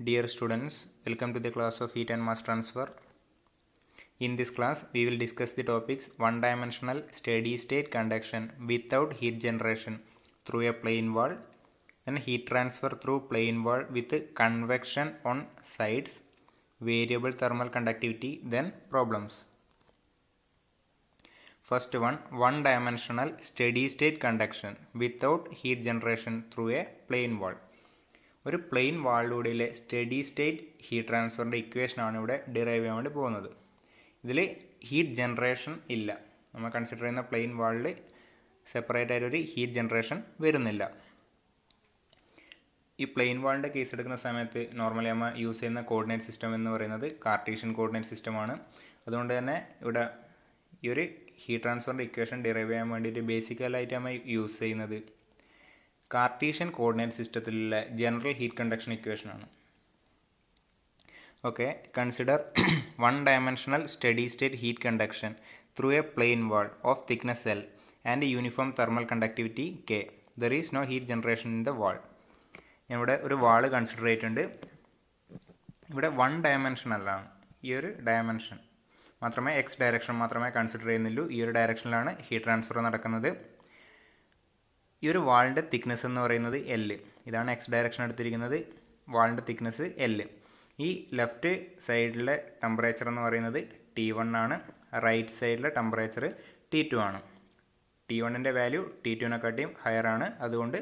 Dear students, welcome to the class of heat and mass transfer. In this class, we will discuss the topics one-dimensional steady-state conduction without heat generation through a plane wall, then heat transfer through plane wall with convection on sides, variable thermal conductivity, then problems. First one-dimensional steady-state conduction without heat generation through a plane wall. ഒരു plain വാളിലൂടെയുള്ള study state heat ട്രാൻസ്ഫറിൻ്റെ ഇക്വേഷനാണ് ഇവിടെ derive ചെയ്യാൻ വേണ്ടി പോകുന്നത്. ഇതിൽ heat generation ഇല്ല. നമ്മൾ consider ചെയ്യുന്ന plain വാളിൽ separate ആയിട്ടൊരു ഹീറ്റ് ജനറേഷൻ വരുന്നില്ല. ഈ പ്ലെയിൻ വാളിൻ്റെ കേസ് എടുക്കുന്ന സമയത്ത് നോർമലി നമ്മൾ യൂസ് ചെയ്യുന്ന കോർഡിനേറ്റ് സിസ്റ്റം എന്ന് പറയുന്നത് കാർട്ടീഷ്യൻ കോർഡിനേറ്റ് സിസ്റ്റമാണ്. അതുകൊണ്ട് തന്നെ ഇവിടെ ഈ ഒരു ഹീറ്റ് ട്രാൻസ്ഫറിൻ്റെ ഇക്വേഷൻ ഡിറൈവ് ചെയ്യാൻ വേണ്ടിയിട്ട് ബേസിക്കലായിട്ട് നമ്മൾ യൂസ് ചെയ്യുന്നത് കാർട്ടീഷ്യൻ കോർഡിനേറ്റ് സിസ്റ്റത്തിലുള്ള ജനറൽ ഹീറ്റ് കണ്ടക്ഷൻ ഇക്വേഷനാണ്. Okay, consider one dimensional steady state heat conduction through a plain wall of thickness L and uniform thermal conductivity K. There is no heat generation in the wall. ഇവിടെ ഒരു വാള് consider ചെയ്തിട്ടുണ്ട്. ഇവിടെ one ഡയമെൻഷനല്ലാണ്, ഈ ഒരു dimension മാത്രമേ X direction മാത്രമേ consider ചെയ്യുന്നുള്ളൂ. ഈ ഒരു ഡയറക്ഷനിലാണ് ഹീറ്റ് ട്രാൻസ്ഫർ നടക്കുന്നത്. ഈ ഒരു വാളിൻ്റെ തിക്നെസ് എന്ന് പറയുന്നത് L. ഇതാണ് എക്സ് ഡയറക്ഷൻ എടുത്തിരിക്കുന്നത്, വാളിൻ്റെ തിക്നെസ് L. ഈ ലെഫ്റ്റ് സൈഡിലെ ടെമ്പറേച്ചർ എന്ന് പറയുന്നത് T1 ആണ്, റൈറ്റ് സൈഡിലെ ടെമ്പറേച്ചർ T2 ആണ്. T1ൻ്റെ വാല്യൂ T2നെക്കാട്ടിയും ഹയർ ആണ്. അതുകൊണ്ട്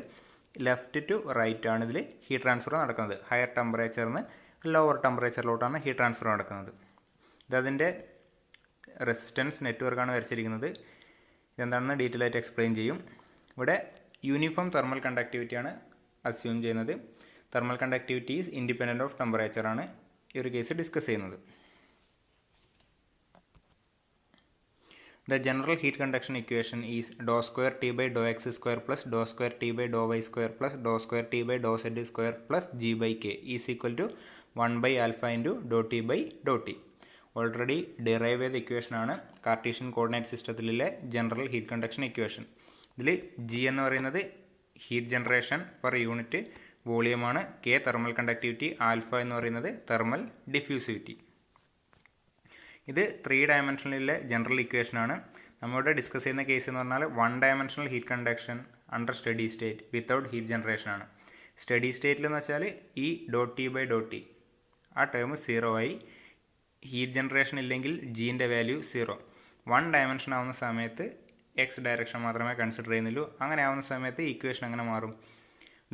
ലെഫ്റ്റ് ടു റൈറ്റ് ആണ് ഇതിൽ ഹീറ്റ് ട്രാൻസ്ഫർ നടക്കുന്നത്. ഹയർ ടെമ്പറേച്ചറിൽ നിന്ന് ലോവർ ടെമ്പറേച്ചറിലോട്ടാണ് ഹീറ്റ് ട്രാൻസ്ഫർ നടക്കുന്നത്. ഇതതിൻ്റെ റെസിസ്റ്റൻസ് നെറ്റ്വർക്കാണ് വരച്ചിരിക്കുന്നത്. ഇതെന്താണെന്ന് ഡീറ്റെയിൽ ആയിട്ട് എക്സ്പ്ലെയിൻ ചെയ്യും. ഇവിടെ യൂണിഫോം തെർമൽ കണ്ടക്ടിവിറ്റിയാണ് അസ്യൂം ചെയ്യുന്നത്. Thermal conductivity is independent of temperature ആണ് ഈ ഒരു കേസ് ഡിസ്കസ് ചെയ്യുന്നത്. The general heat conduction equation is dou square T by dou x square plus dou square T by dou y square plus dou square T by dou z square plus g by k is equal to 1 by alpha into dou T by dou T. Already derive ചെയ്ത ഇക്വേഷനാണ് Cartesian coordinate സിസ്റ്റത്തിലെ general heat conduction equation. ഇതിൽ G എന്ന് പറയുന്നത് heat generation per unit വോളിയമാണ്, K thermal conductivity, alpha എന്ന് പറയുന്നത് thermal diffusivity. ഇത് 3 ഡയമെൻഷനിലെ ജനറൽ ഇക്വേഷനാണ്. നമ്മളിവിടെ ഡിസ്കസ് ചെയ്യുന്ന കേസ് എന്ന് പറഞ്ഞാൽ one dimensional heat conduction under steady state without heat generation ആണ്. സ്റ്റഡി സ്റ്റേറ്റിൽ എന്ന് വെച്ചാൽ ഈ ഡോ ടി ബൈ ഡോ ടി ആ ടേം 0 ആയി. ഹീറ്റ് ജനറേഷൻ ഇല്ലെങ്കിൽ ജീൻ്റെ വാല്യൂ 0. വൺ ഡയമെൻഷൻ ആവുന്ന സമയത്ത് എക്സ് ഡയറക്ഷൻ മാത്രമേ കൺസിഡർ ചെയ്യുന്നുള്ളൂ. അങ്ങനെ ആവുന്ന സമയത്ത് ഇക്വേഷൻ അങ്ങനെ മാറും.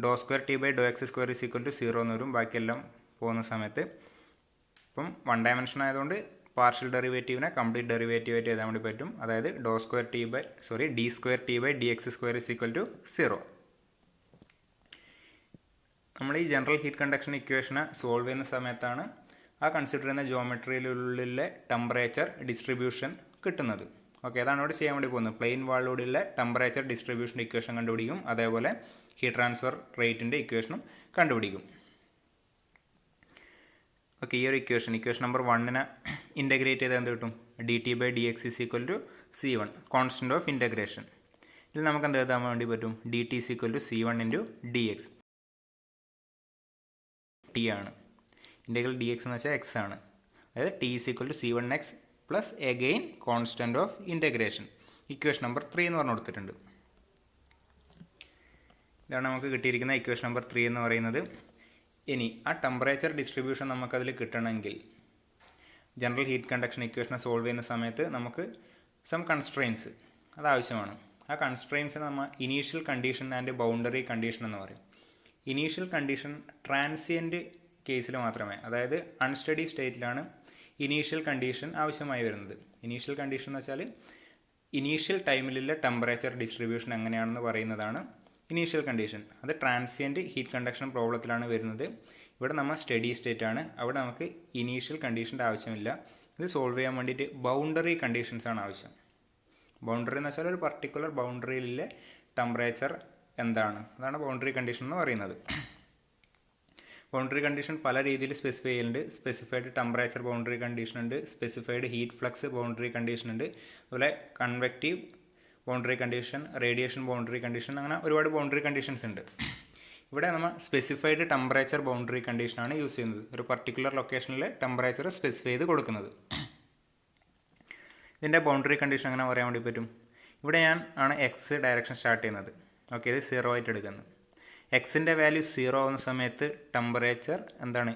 ഡോ സ്ക്വയർ ടി ബൈ ഡോ X square is equal to 0 എന്ന് വരും ബാക്കിയെല്ലാം പോകുന്ന സമയത്ത്. ഇപ്പം വൺ ഡയമെൻഷൻ ആയതുകൊണ്ട് പാർഷ്യൽ ഡെറിവേറ്റീവിനെ കംപ്ലീറ്റ് ഡെറിവേറ്റീവ് ആയിട്ട് എഴുതാൻ വേണ്ടി പറ്റും. അതായത് D square T by D X square is equal to 0. നമ്മൾ ഈ ജനറൽ ഹീറ്റ് കണ്ടക്ഷൻ ഇക്വേഷനെ സോൾവ് ചെയ്യുന്ന സമയത്താണ് ആ കൺസിഡർ ചെയ്യുന്ന ജോമെട്രിയിലുള്ള ടെമ്പറേച്ചർ ഡിസ്ട്രിബ്യൂഷൻ കിട്ടുന്നത്. ഓക്കെ, അതാണ് ഇവിടെ ചെയ്യാൻ വേണ്ടി പോകുന്നത്. പ്ലെയിൻ വാളിലൂടെയുള്ള ടെമ്പറേച്ചർ ഡിസ്ട്രിബ്യൂഷൻ്റെ ഇക്വേഷൻ കണ്ടുപിടിക്കും. അതേപോലെ ഹീറ്റ് ട്രാൻസ്ഫർ റേറ്റിൻ്റെ ഇക്വേഷനും കണ്ടുപിടിക്കും. ഓക്കെ, ഈ ഒരു ഇക്വേഷൻ നമ്പർ 1നെ ഇൻ്റഗ്രേറ്റ് ചെയ്താൽ എന്ത് കിട്ടും? D T by D X is equal to C1, constant of integration. ഇതിൽ നമുക്ക് എന്ത് എഴുതാൻ വേണ്ടി പറ്റും? D T is equal to C1 into D X. T ആണ്, ഇൻ്റഗ്രൽ ഡി എക്സ് എന്ന് വെച്ചാൽ എക്സ് ആണ്. അതായത് T is equal to C1 X plus again constant of integration. Equation number 3 എന്ന് പറഞ്ഞു കൊടുത്തിട്ടുണ്ട്. ഇതാണ് നമുക്ക് കിട്ടിയിരിക്കുന്ന ഇക്വേഷൻ നമ്പർ 3 എന്ന് പറയുന്നത്. ഇനി ആ ടെമ്പറേച്ചർ ഡിസ്ട്രിബ്യൂഷൻ നമുക്കതിൽ കിട്ടണമെങ്കിൽ ജനറൽ ഹീറ്റ് കണ്ടക്ഷൻ ഇക്വേഷനെ സോൾവ് ചെയ്യുന്ന സമയത്ത് നമുക്ക് സം കൺസ്ട്രെയിൻസ് അത് ആവശ്യമാണ്. ആ കൺസ്ട്രെയിൻസിന് നമ്മൾ initial condition and boundary condition എന്ന് പറയും. ഇനീഷ്യൽ കണ്ടീഷൻ ട്രാൻസിയൻറ്റ് കേസിൽ മാത്രമേ, അതായത് അൺസ്റ്റഡി സ്റ്റേറ്റിലാണ് ഇനീഷ്യൽ കണ്ടീഷൻ ആവശ്യമായി വരുന്നത്. ഇനീഷ്യൽ കണ്ടീഷൻ എന്ന് വെച്ചാൽ ഇനീഷ്യൽ ടൈമിലുള്ള ടെമ്പറേച്ചർ ഡിസ്ട്രിബ്യൂഷൻ എങ്ങനെയാണെന്ന് പറയുന്നതാണ് ഇനീഷ്യൽ കണ്ടീഷൻ. അത് ട്രാൻസിയൻറ്റ് ഹീറ്റ് കണ്ടക്ഷൻ പ്രോബ്ലത്തിലാണ് വരുന്നത്. ഇവിടെ നമ്മൾ സ്റ്റഡി സ്റ്റേറ്റ് ആണ്, അവിടെ നമുക്ക് ഇനീഷ്യൽ കണ്ടീഷൻ്റെ ആവശ്യമില്ല. ഇത് സോൾവ് ചെയ്യാൻ വേണ്ടിയിട്ട് ബൗണ്ടറി കണ്ടീഷൻസ് ആണ് ആവശ്യം. ബൗണ്ടറി എന്ന് വെച്ചാൽ ഒരു പർട്ടിക്കുലർ ബൗണ്ടറിയിലെ ടെമ്പറേച്ചർ എന്താണ്, അതാണ് ബൗണ്ടറി കണ്ടീഷൻ എന്ന് പറയുന്നത്. ബൗണ്ടറി കണ്ടീഷൻ പല രീതിയിൽ സ്പെസിഫൈ ചെയ്യുന്നുണ്ട്. സ്പെസിഫൈഡ് ടെമ്പറേച്ചർ ബൗണ്ടറി കണ്ടീഷൻ ഉണ്ട്, specified heat flux boundary condition ഉണ്ട്, അതുപോലെ convective boundary condition, radiation boundary condition, അങ്ങനെ ഒരുപാട് ബൗണ്ടറി കണ്ടീഷൻസ് ഉണ്ട്. ഇവിടെ നമ്മൾ സ്പെസിഫൈഡ് ടെമ്പറേച്ചർ ബൗണ്ടറി കണ്ടീഷനാണ് യൂസ് ചെയ്യുന്നത്. ഒരു പർട്ടിക്കുലർ ലൊക്കേഷനിലെ ടെമ്പറേച്ചർ സ്പെസിഫൈ ചെയ്ത് കൊടുക്കുന്നത്. ഇതിൻ്റെ ബൗണ്ടറി കണ്ടീഷൻ അങ്ങനെ പറയാൻ വേണ്ടി പറ്റും. ഇവിടെ ഞാൻ ആണ് എക്സ് ഡയറക്ഷൻ സ്റ്റാർട്ട് ചെയ്യുന്നത്. ഓക്കെ, ഇത് 0 ആയിട്ട് എടുക്കുന്നത്. എക്സിൻ്റെ വാല്യൂ 0 ആവുന്ന സമയത്ത് ടെമ്പറേച്ചർ എന്താണ്,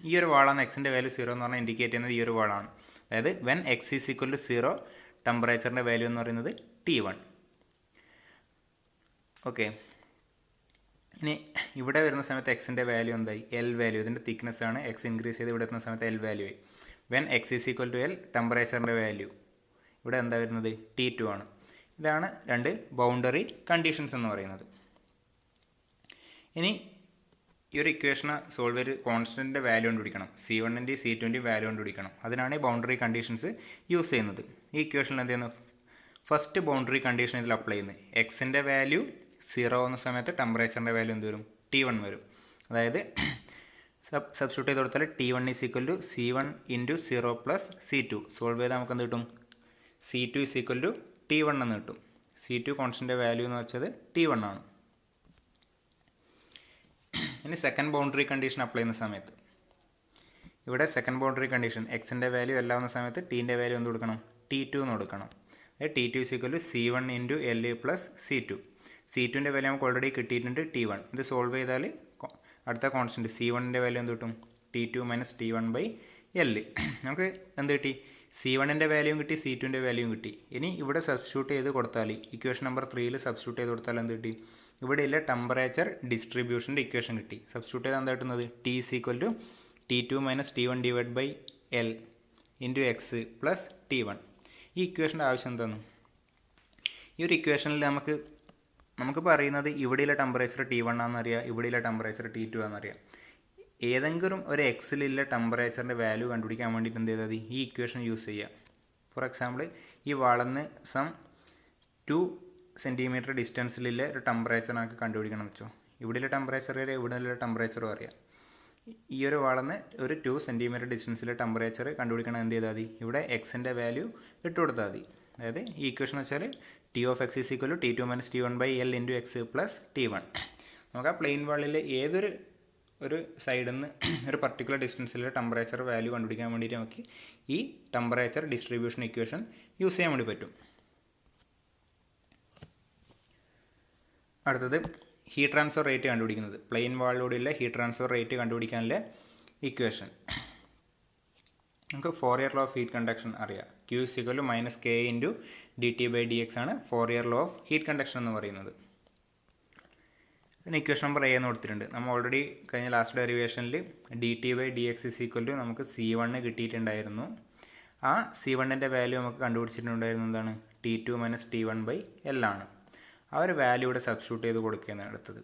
ഈ ഒരു വാളാണ് എക്സിൻ്റെ വാല്യൂ 0 എന്ന് പറഞ്ഞാൽ ഇൻഡിക്കേറ്റ് ചെയ്യുന്നത് ഈ ഒരു വാളാണ്. അതായത് when X is equal to 0 ടെമ്പറേച്ചറിൻ്റെ വാല്യൂ എന്ന് പറയുന്നത് T1. ഓക്കെ, ഇനി ഇവിടെ വരുന്ന സമയത്ത് എക്സിൻ്റെ വാല്യൂ എന്തായി, എൽ വാല്യൂ. ഇതിൻ്റെ തിക്നെസ് ആണ്. എക്സ് ഇൻക്രീസ് ചെയ്ത് ഇവിടെ എത്തുന്ന സമയത്ത് എൽ വാല്യൂ ആയി. When X is equal to L ടെമ്പറേച്ചറിൻ്റെ വാല്യൂ ഇവിടെ എന്താ വരുന്നത്, T2 ആണ്. ഇതാണ് രണ്ട് ബൗണ്ടറി കണ്ടീഷൻസ് എന്ന് പറയുന്നത്. ഇനി ഈ ഒരു ഇക്വേഷനെ സോൾവ് ചെയ്ത് കോൺസ്റ്റൻറ്റിൻ്റെ വാല്യൂ കണ്ടുപിടിക്കണം. C1ൻ്റെയും C2ൻ്റെയും വാല്യൂ കണ്ടുപിടിക്കണം. അതിനാണ് ഈ ബൗണ്ടറി കണ്ടീഷൻസ് യൂസ് ചെയ്യുന്നത്. ഈ ഇക്വേഷനിൽ എന്ത് ചെയ്യുന്നത്, ഫസ്റ്റ് ബൗണ്ടറി കണ്ടീഷൻ ഇതിൽ അപ്ലൈ ചെയ്യുന്നത്. എക്സിൻ്റെ വാല്യൂ 0 ആവുന്ന സമയത്ത് ടെമ്പറേച്ചറിൻ്റെ വാല്യൂ എന്ത് വരും, T1 വരും. അതായത് സബ്സ്റ്റിറ്റ്യൂട്ട് ചെയ്ത് കൊടുത്താൽ T1 is equal to C1 into 0 plus C2. Solve ചെയ്താൽ നമുക്ക് എന്ത് കിട്ടും, C2 is equal to T1 എന്ന് കിട്ടും. C2 കോൺസ്റ്റൻ്റെ വാല്യൂ എന്ന് വെച്ചത് T1 ആണ്. ഇനി സെക്കൻഡ് ബൗണ്ടറി കണ്ടീഷൻ അപ്ലൈ ചെയ്യുന്ന സമയത്ത് ഇവിടെ സെക്കൻഡ് ബൗണ്ടറി കണ്ടീഷൻ എക്സിൻ്റെ വാല്യൂ എല്ലാവുന്ന സമയത്ത് ടീൻ്റെ വാല്യൂ എന്ത് കൊടുക്കണം, T2 എന്ന് കൊടുക്കണം. അതായത് T2 is equal to C1 into L plus C2. C2ൻ്റെ വാല്യൂ നമുക്ക് ഓൾറെഡി കിട്ടിയിട്ടുണ്ട് T1. ഇത് സോൾവ് ചെയ്താൽ അടുത്ത കോൺസ്റ്റൻറ്റ് C1ൻ്റെ വാല്യൂ എന്ത് കിട്ടും, T2 minus T1 by L. നമുക്ക് എന്ത് കിട്ടി, C1ൻ്റെ വാല്യൂയും കിട്ടി, C2ൻ്റെ വാല്യൂയും കിട്ടി. ഇനി ഇവിടെ സബ്സ്റ്റിറ്റ്യൂട്ട് ചെയ്ത് കൊടുത്താൽ ഇക്വേഷൻ നമ്പർ 3ൽ സബ്സ്റ്റിറ്റ്യൂട്ട് ചെയ്ത് കൊടുത്താൽ എന്ത് കിട്ടി, ഇവിടെയുള്ള ടെമ്പറേച്ചർ ഡിസ്ട്രിബ്യൂഷൻ്റെ ഇക്വേഷൻ കിട്ടി. സബ്സ്റ്റിറ്റ്യൂട്ട് ചെയ്താൽ എന്താ കിട്ടുന്നത്, T is equal to T2 minus T1 divide by L into X plus T1. ഈ ഇക്വേഷൻ്റെ ആവശ്യം എന്താണ്, ഈ ഒരു ഇക്വേഷനിൽ നമുക്ക് പറയുന്നത് ഇവിടെയുള്ള ടെമ്പറേച്ചർ T1 ആണെന്നറിയാം, ഇവിടെയുള്ള ടെമ്പറേച്ചർ T2 ആണെന്നറിയാം. ഏതെങ്കിലും ഒരു എക്സിലുള്ള ടെമ്പറേച്ചറിൻ്റെ വാല്യൂ കണ്ടുപിടിക്കാൻ വേണ്ടിയിട്ട് എന്ത് ചെയ്താൽ മതി, ഈ ഇക്വേഷൻ യൂസ് ചെയ്യുക. ഫോർ എക്സാമ്പിൾ ഈ വളർന്ന് സം 2 സെൻറ്റിമീറ്റർ ഡിസ്റ്റൻസിലുള്ള ഒരു ടെമ്പറേച്ചർ നമുക്ക് കണ്ടുപിടിക്കണം എന്ന് വെച്ചോ. ഇവിടെയുള്ള ടെമ്പറേച്ചർ വരെ ഇവിടെയുള്ള ടെമ്പറേച്ചറും അറിയാം. ഈ ഒരു വളർന്ന് ഒരു 2 സെൻറ്റിമീറ്റർ ഡിസ്റ്റൻസിലെ ടെമ്പറേച്ചർ കണ്ടുപിടിക്കണം എന്ത് ചെയ്താൽ മതി, ഇവിടെ എക്സിൻ്റെ വാല്യൂ ഇട്ട് കൊടുത്താൽ മതി. അതായത് ഈ ഇക്വേഷൻ വെച്ചാൽ T of X is equal to T2 minus T1 by L into X plus T1. നമുക്ക് ആ പ്ലെയിൻ വാളിലെ ഏതൊരു സൈഡിൽ നിന്ന് ഒരു പർട്ടിക്കുലർ ഡിസ്റ്റൻസിലെ ടെമ്പറേച്ചർ വാല്യൂ കണ്ടുപിടിക്കാൻ വേണ്ടിയിട്ട് നമുക്ക് ഈ ടെമ്പറേച്ചർ ഡിസ്ട്രിബ്യൂഷൻ ഇക്വേഷൻ യൂസ് ചെയ്യാൻ വേണ്ടി പറ്റും. അടുത്തത് ഹീറ്റ് ട്രാൻസ്ഫർ റേറ്റ് കണ്ടുപിടിക്കുന്നത്. പ്ലെയിൻ വാളിലൂടെയുള്ള ഹീറ്റ് ട്രാൻസ്ഫർ റേറ്റ് കണ്ടുപിടിക്കാനുള്ള ഇക്വേഷൻ നമുക്ക് Fourier law of heat conduction അറിയാം. Q is equal to minus K into dt by dx ആണ് Fourier law of heat conduction എന്ന് പറയുന്നത്. ഇതിന് ഇക്വേഷൻ നമ്പർ A എന്ന് കൊടുത്തിട്ടുണ്ട്. നമ്മൾ ഓൾറെഡി കഴിഞ്ഞ ലാസ്റ്റ് ഡെറിവേഷനിൽ dt by dx is equal to നമുക്ക് C1 കിട്ടിയിട്ടുണ്ടായിരുന്നു. ആ C1ൻ്റെ വാല്യൂ നമുക്ക് കണ്ടുപിടിച്ചിട്ടുണ്ടായിരുന്നു എന്താണ്, T2 minus T1 by L ആണ്. ആ ഒരു വാല്യൂ ഇവിടെ സബ്സ്റ്റിറ്റ്യൂട്ട് ചെയ്ത് കൊടുക്കുകയാണ് അടുത്തത്.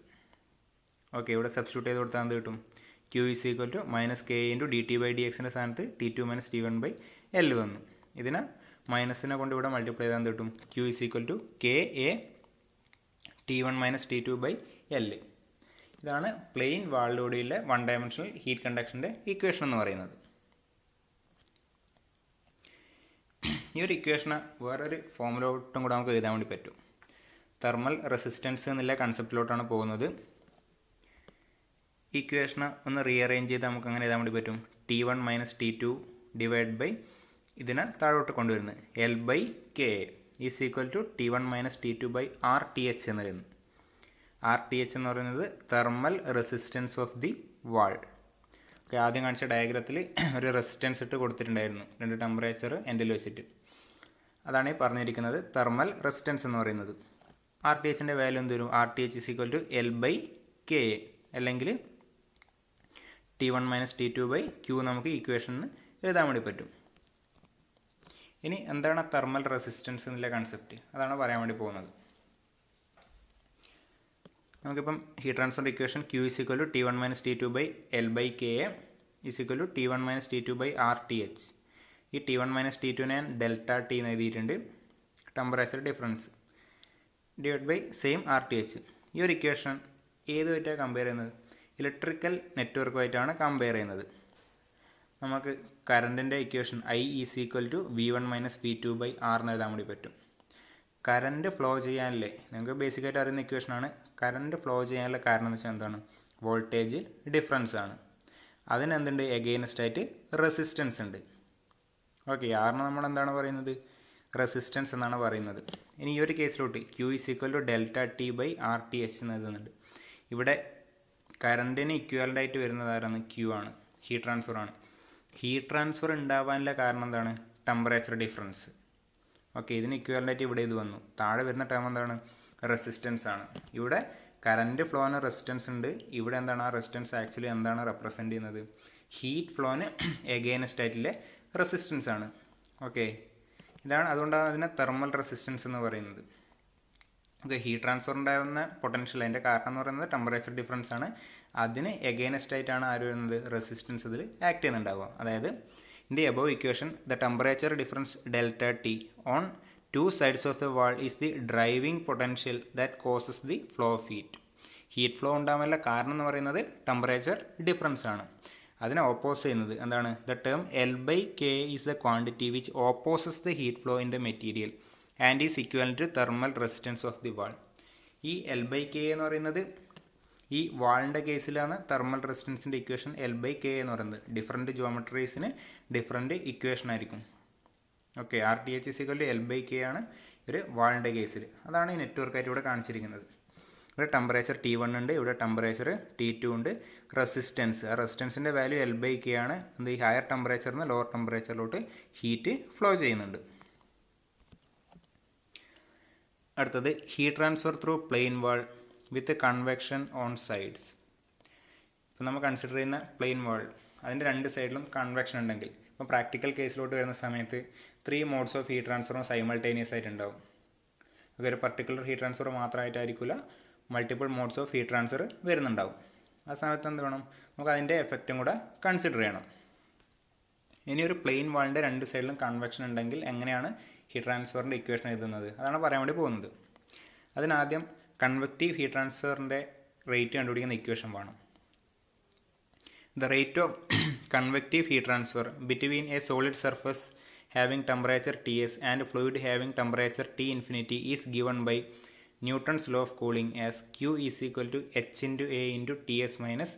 ഓക്കെ, ഇവിടെ സബ്സ്റ്റിറ്റ്യൂട്ട് ചെയ്ത് കൊടുത്താൽ എന്ത് കിട്ടും, Q is equal to minus K into dt by dxൻ്റെ സ്ഥാനത്ത് T2 minus T1 by L വന്നു. ഇതിനെ മൈനസിനെ കൊണ്ട് ഇവിടെ മൾട്ടിപ്ലൈ ചെയ്താൽ എന്ത് കിട്ടും, Q is equal to KA T1 minus T2 by L. ഇതാണ് പ്ലെയിൻ വാളിലൂടെയുള്ള 1 ഡയമെൻഷണൽ ഹീറ്റ് കണ്ടക്ഷൻ്റെ ഇക്വേഷൻ എന്ന് പറയുന്നത്. ഈ ഒരു ഇക്വേഷനെ വേറൊരു ഫോമിലോട്ടും കൂടെ നമുക്ക് എഴുതാൻ വേണ്ടി പറ്റും. തെർമൽ റെസിസ്റ്റൻസ് എന്നുള്ള കൺസെപ്റ്റിലോട്ടാണ് പോകുന്നത്. ഇക്വേഷനെ ഒന്ന് റീഅറേഞ്ച് ചെയ്ത് നമുക്ക് അങ്ങനെ എഴുതാൻ വേണ്ടി പറ്റും. T1 minus T2 divide by ഇതിനെ താഴോട്ട് കൊണ്ടുവരുന്നത് L by K is equal to T1 minus T2 by RTH എന്ന് വരുന്നത്. RTH എന്ന് പറയുന്നത് thermal resistance of the wall. Okay, ആദ്യം കാണിച്ച ഡയഗ്രത്തിൽ ഒരു റെസിസ്റ്റൻസ് ഇട്ട് കൊടുത്തിട്ടുണ്ടായിരുന്നു, 2 ടെമ്പറേച്ചർ എൻഡിൽ വെച്ചിട്ട്. അതാണ് ഈ പറഞ്ഞിരിക്കുന്നത് തെർമൽ റെസിസ്റ്റൻസ് എന്ന് പറയുന്നത്. RTHൻ്റെ വാല്യൂ എന്ത് വരും, RTH is equal to L by K അല്ലെങ്കിൽ T1 minus T2 by Q നമുക്ക് ഇക്വേഷനിൽ എഴുതാൻ വേണ്ടി പറ്റും. ഇനി എന്താണ് തെർമൽ റെസിസ്റ്റൻസ് എന്നുള്ള കൺസെപ്റ്റ്, അതാണ് പറയാൻ വേണ്ടി പോകുന്നത്. നമുക്കിപ്പം heat transfer equation Q is equal to T1 minus T2 by L by K is equal to T1 minus T2 by RTH. ഈ T1 മൈനസ് T2 ഞാൻ ഡെൽറ്റ T എന്ന് എഴുതിയിട്ടുണ്ട്, temperature difference divide by same RTH. ഈ ഒരു equation ഏതുമായിട്ടാണ് compare ചെയ്യുന്നത്, electrical നെറ്റ്വർക്കുമായിട്ടാണ് compare ചെയ്യുന്നത്. നമുക്ക് കറണ്ടിൻ്റെ equation I is equal to V1 minus V2 by R എന്ന് എഴുതാൻ വേണ്ടി പറ്റും. കറൻറ്റ് ഫ്ലോ ചെയ്യാനല്ലേ, നിങ്ങൾക്ക് ബേസിക്കായിട്ട് അറിയുന്ന ഇക്വേഷനാണ്. കറൻറ്റ് ഫ്ലോ ചെയ്യാനുള്ള കാരണം എന്ന് വെച്ചാൽ എന്താണ്? വോൾട്ടേജ് ഡിഫറൻസ് ആണ്. അതിനെന്തുണ്ട്? എഗെയിൻസ്റ്റ് ആയിട്ട് റെസിസ്റ്റൻസ് ഉണ്ട്. ഓക്കെ, ആറിന് നമ്മൾ എന്താണ് പറയുന്നത്? റെസിസ്റ്റൻസ് എന്നാണ് പറയുന്നത്. ഇനി ഈ ഒരു കേസിലോട്ട് Q = ∆T/RTh എന്ന് എഴുതുന്നുണ്ട്. ഇവിടെ കറൻറ്റിന് ഇക്വാലൻ്റ് ആയിട്ട് വരുന്നത് ആരാണ്? Q ആണ്, ഹീറ്റ് ട്രാൻസ്ഫർ ആണ്. ഹീറ്റ് ട്രാൻസ്ഫർ ഉണ്ടാവാനുള്ള കാരണം എന്താണ്? Temperature difference. ഓക്കെ, ഇതിന് ഇക്വാലൻ്റ് ആയിട്ട് ഇവിടെ ഇത് വന്നു. താഴെ വരുന്ന ടേം എന്താണ്? റെസിസ്റ്റൻസ് ആണ്. ഇവിടെ കറൻറ്റ് ഫ്ലോന് റെസിസ്റ്റൻസ് ഉണ്ട്. ഇവിടെ എന്താണ്? ആ റെസിസ്റ്റൻസ് ആക്ച്വലി എന്താണ് റെപ്രസെൻറ്റ് ചെയ്യുന്നത്? ഹീറ്റ് ഫ്ലോന് എഗെയിൻസ്റ്റ് ആയിട്ടുള്ള റെസിസ്റ്റൻസ് ആണ്. ഓക്കെ, ഇതാണ്, അതുകൊണ്ടാണ് അതിനെ തെർമൽ റെസിസ്റ്റൻസ് എന്ന് പറയുന്നത്. ഓക്കെ, ഹീറ്റ് ട്രാൻസ്ഫർ ഉണ്ടാകുന്ന പൊട്ടൻഷ്യൽ, അതിൻ്റെ കാരണം എന്ന് പറയുന്നത് ടെമ്പറേച്ചർ ഡിഫറൻസ് ആണ്. അതിന് എഗെയിൻസ്റ്റ് ആയിട്ടാണ് ആര് വരുന്നത്? റെസിസ്റ്റൻസ് ഇതിൽ ആക്ട് ചെയ്യുന്നുണ്ടാവുക. അതായത് in the above equation the temperature difference ∆T on two sides of the wall is the driving potential that causes the flow of heat. Heat flow ഉണ്ടാവാനുള്ള കാരണം എന്ന് പറയുന്നത് ടെമ്പറേച്ചർ ഡിഫറൻസ് ആണ്. അതിനെ ഓപ്പോസ് ചെയ്യുന്നത് എന്താണ്? The term L/K is the quantity which opposes the heat flow in the material and is equivalent to thermal resistance of the wall. ഈ L/K എന്ന് പറയുന്നത് ഈ വാളിൻ്റെ കേസിലാണ് തെർമൽ റെസിസ്റ്റൻസിൻ്റെ ഇക്വേഷൻ L/K എന്ന് പറയുന്നത്. ഡിഫറൻറ്റ് ജോമെട്രീസിന് ഡിഫറൻറ്റ് ഇക്വേഷൻ ആയിരിക്കും. ഓക്കെ, RTH = L/K ആണ് ഒരു വാളിൻ്റെ കേസിൽ. അതാണ് ഈ നെറ്റ്വർക്കായിട്ട് ഇവിടെ കാണിച്ചിരിക്കുന്നത്. ഇവിടെ ടെമ്പറേച്ചർ T1 ഉണ്ട്, ഇവിടെ ടെമ്പറേച്ചർ T2 ഉണ്ട്. റെസിസ്റ്റൻസ്, ആ റെസിസ്റ്റൻസിൻ്റെ വാല്യൂ L/K ആണ്. ഈ ഹയർ ടെമ്പറേച്ചറിൽ നിന്ന് ലോവർ ടെമ്പറേച്ചറിലോട്ട് ഹീറ്റ് ഫ്ലോ ചെയ്യുന്നുണ്ട്. അടുത്തത് heat transfer through plain wall with convection on sides. ഇപ്പോൾ നമ്മൾ കൺസിഡർ ചെയ്യുന്ന പ്ലെയിൻ വാൾ, അതിൻ്റെ രണ്ട് സൈഡിലും കൺവെക്ഷൻ ഉണ്ടെങ്കിൽ, ഇപ്പോൾ പ്രാക്ടിക്കൽ കേസിലോട്ട് വരുന്ന സമയത്ത് 3 മോഡ്സ് ഓഫ് ഹീറ്റ് ട്രാൻസ്ഫറും സൈമൾട്ടേനിയസ് ആയിട്ടുണ്ടാവും. ഒക്കെ ഒരു പർട്ടിക്കുലർ ഹീറ്റ് ട്രാൻസ്ഫർ മാത്രമായിട്ടായിരിക്കില്ല, multiple modes of heat transfer വരുന്നുണ്ടാവും. ആ സമയത്ത് എന്ത് വേണം? നമുക്ക് അതിൻ്റെ എഫക്റ്റും കൂടെ കൺസിഡർ ചെയ്യണം. ഇനി ഒരു പ്ലെയിൻ വാളിൻ്റെ രണ്ട് സൈഡിലും കൺവെക്ഷൻ ഉണ്ടെങ്കിൽ എങ്ങനെയാണ് ഹീറ്റ് ട്രാൻസ്ഫറിൻ്റെ ഇക്വേഷൻ എഴുതുന്നത്? അതാണ് പറയാൻ വേണ്ടി പോകുന്നത്. അതിനാദ്യം കൺവെക്റ്റീവ് ഹീറ്റ് ട്രാൻസ്ഫറിൻ്റെ റേറ്റ് കണ്ടുപിടിക്കുന്ന ഇക്വേഷൻ വേണം. The rate of convective heat transfer between A solid surface having temperature Ts and fluid having temperature T infinity is given by Newton's law of cooling as Q is equal to H into A into Ts minus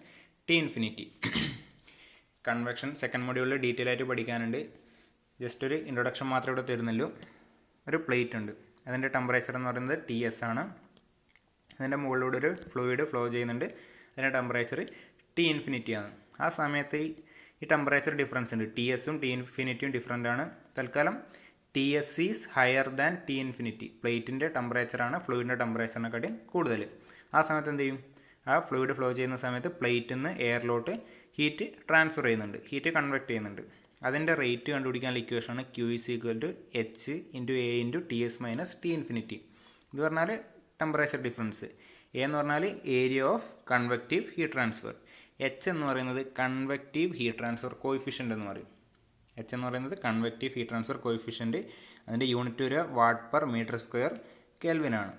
T infinity. Convection second മൊഡ്യൂളിൽ detail ആയിട്ട് പഠിക്കാനുണ്ട്. Just ഒരു introduction മാത്രമേ ഇവിടെ തരുന്നുള്ളൂ. ഒരു plate ഉണ്ട്, അതിൻ്റെ temperature എന്ന് പറയുന്നത് Ts ആണ്. അതിൻ്റെ മുകളിലൂടെ ഒരു ഫ്ലൂയിഡ് ഫ്ലോ ചെയ്യുന്നുണ്ട്, അതിൻ്റെ ടെമ്പറേച്ചർ T ഇൻഫിനിറ്റി ആണ്. ആ സമയത്ത് ഈ ടെമ്പറേച്ചർ ഡിഫറൻസ് ഉണ്ട്, Tsഉം T ഇൻഫിനിറ്റിയും ഡിഫറൻ്റ് ആണ്. തൽക്കാലം Ts is higher than T infinity. പ്ലേറ്റിൻ്റെ ടെമ്പറേച്ചറാണ് ഫ്ലൂയിഡിൻ്റെ ടെമ്പറേച്ചറിനെക്കാട്ടിയും കൂടുതൽ. ആ സമയത്ത് എന്ത് ചെയ്യും? ആ ഫ്ലൂയിഡ് ഫ്ലോ ചെയ്യുന്ന സമയത്ത് പ്ലേറ്റിൽ നിന്ന് എയറിലോട്ട് ഹീറ്റ് ട്രാൻസ്ഫർ ചെയ്യുന്നുണ്ട്, ഹീറ്റ് കൺവെക്ട് ചെയ്യുന്നുണ്ട്. അതിൻ്റെ റേറ്റ് കണ്ടുപിടിക്കാനുള്ള ഇക്വേഷനാണ് Q is equal to H into A into Ts minus T infinity. ഇത് പറഞ്ഞാൽ ടെമ്പറേച്ചർ ഡിഫറൻസ്. A എന്ന് പറഞ്ഞാൽ area of convective heat transfer. H എന്ന് പറയുന്നത് കൺവെക്റ്റീവ് ഹീറ്റ് ട്രാൻസ്ഫർ കോയിഫിഷ്യൻ്റ് എന്ന് പറയും. H എന്ന് പറയുന്നത് കൺവെക്റ്റീവ് ഹീറ്റ് ട്രാൻസ്ഫർ കോയിഫിഷ്യൻ്റ്. അതിൻ്റെ യൂണിറ്റ് വരിക Watt/m², കെൽവിനാണ്.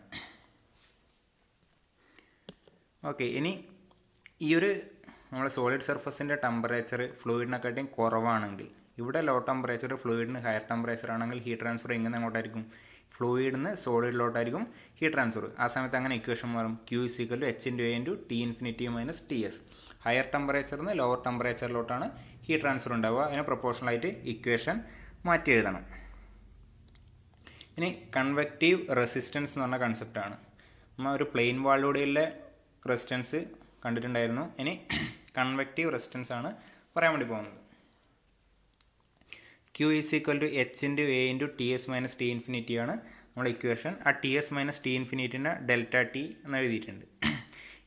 ഓക്കെ, ഇനി ഈ ഒരു നമ്മൾ സോളിഡ് സർഫസിൻ്റെ ടെമ്പറേച്ചർ ഫ്ലൂയിഡിനെക്കാട്ടിയും കുറവാണെങ്കിൽ, ഇവിടെ ലോ ടെമ്പറേച്ചർ, ഫ്ലൂയിഡിന് ഹയർ ടെമ്പറേച്ചർ ആണെങ്കിൽ ഹീറ്റ് ട്രാൻസ്ഫർ എങ്ങനെ അങ്ങോട്ടായിരിക്കും? ഫ്ലൂയിഡിൽ നിന്ന് സോളിഡിലോട്ടായിരിക്കും ഹീറ്റ് ട്രാൻസ്ഫർ. ആ സമയത്ത് അങ്ങനെ ഇക്വേഷൻ മാറും. Q is equal to H into A into T infinity minus Ts. Higher ടെമ്പറേച്ചറിൽ നിന്ന് ലോവർ ടെമ്പറേച്ചറിലോട്ടാണ് ഹീറ്റ് ട്രാൻസ്ഫർ ഉണ്ടാവുക. അതിന് പ്രൊപ്പോർഷണലായിട്ട് ഇക്വേഷൻ മാറ്റി എഴുതണം. ഇനി കൺവെക്റ്റീവ് റെസിസ്റ്റൻസ് എന്ന് പറഞ്ഞ കൺസെപ്റ്റാണ്. നമ്മൾ ഒരു പ്ലെയിൻ വാളിലൂടെയുള്ള റെസിസ്റ്റൻസ് കണ്ടിട്ടുണ്ടായിരുന്നു. ഇനി കൺവെക്റ്റീവ് റെസിസ്റ്റൻസ് ആണ് പറയാൻ വേണ്ടി പോകുന്നത്. Q is equal to H into A into Ts minus T infinity ആണ് നമ്മുടെ ഇക്വേഷൻ. ആ Ts minus T infinity-നെ ∆T എന്ന് എഴുതിയിട്ടുണ്ട്.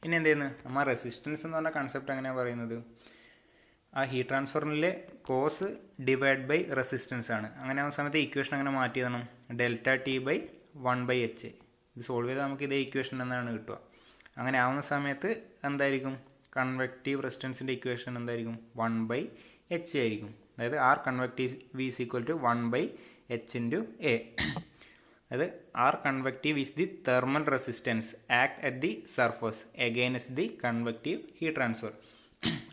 ഇനി എന്ത് ചെയ്യുന്നത്? നമ്മൾ റെസിസ്റ്റൻസ് എന്ന് പറഞ്ഞ കൺസെപ്റ്റ് എങ്ങനെയാണ് പറയുന്നത്? ആ ഹീറ്റ് ട്രാൻസ്ഫറിലെ കോസ് ഡിവൈഡ് ബൈ റെസിസ്റ്റൻസ് ആണ്. അങ്ങനെ ആവുന്ന സമയത്ത് ഇക്വേഷൻ അങ്ങനെ മാറ്റി തരണം, ∆T/1/H. ഇത് സോൾവ് ചെയ്താൽ നമുക്ക് ഇതേ ഇക്വേഷൻ എന്നാണ് കിട്ടുക. അങ്ങനെ ആവുന്ന സമയത്ത് എന്തായിരിക്കും? കൺവെക്റ്റീവ് റെസിസ്റ്റൻസിൻ്റെ ഇക്വേഷൻ എന്തായിരിക്കും? 1/H ആയിരിക്കും. അതായത് R convective is equal to 1/H into A. അതായത് R convective is the thermal resistance act at the surface against the convective heat transfer.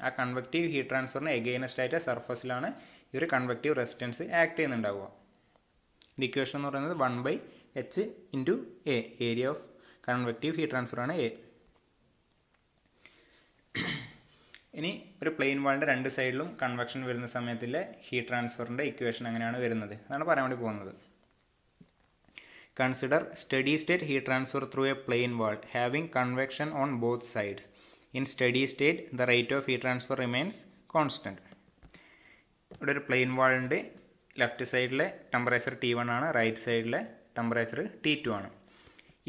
ആ കൺവെക്റ്റീവ് ഹീറ്റ് ട്രാൻസ്ഫറിന് എഗെയിൻസ്റ്റ് ആയിട്ട് സർഫസിലാണ് ഈ ഒരു കൺവെക്റ്റീവ് റെസിസ്റ്റൻസ് ആക്ട് ചെയ്യുന്നുണ്ടാവുക. ഇക്വേഷൻ എന്ന് പറയുന്നത് 1/H H into A, area of convective heat transfer ആണ് A. ഇനി ഒരു plain വാളിൻ്റെ രണ്ട് സൈഡിലും കൺവെക്ഷൻ വരുന്ന സമയത്തിലെ ഹീറ്റ് ട്രാൻസ്ഫറിൻ്റെ ഇക്വേഷൻ അങ്ങനെയാണ് വരുന്നത്. അതാണ് പറയാൻ വേണ്ടി പോകുന്നത്. Consider steady state heat transfer through a plain wall having convection on both sides. In steady state the rate of heat transfer remains constant. ഇവിടെ ഒരു പ്ലെയിൻ വാളിൻ്റെ ലെഫ്റ്റ് സൈഡിലെ ടെമ്പറേച്ചർ T1 ആണ്, റൈറ്റ് സൈഡിലെ ടെമ്പറേച്ചർ T2 ആണ്.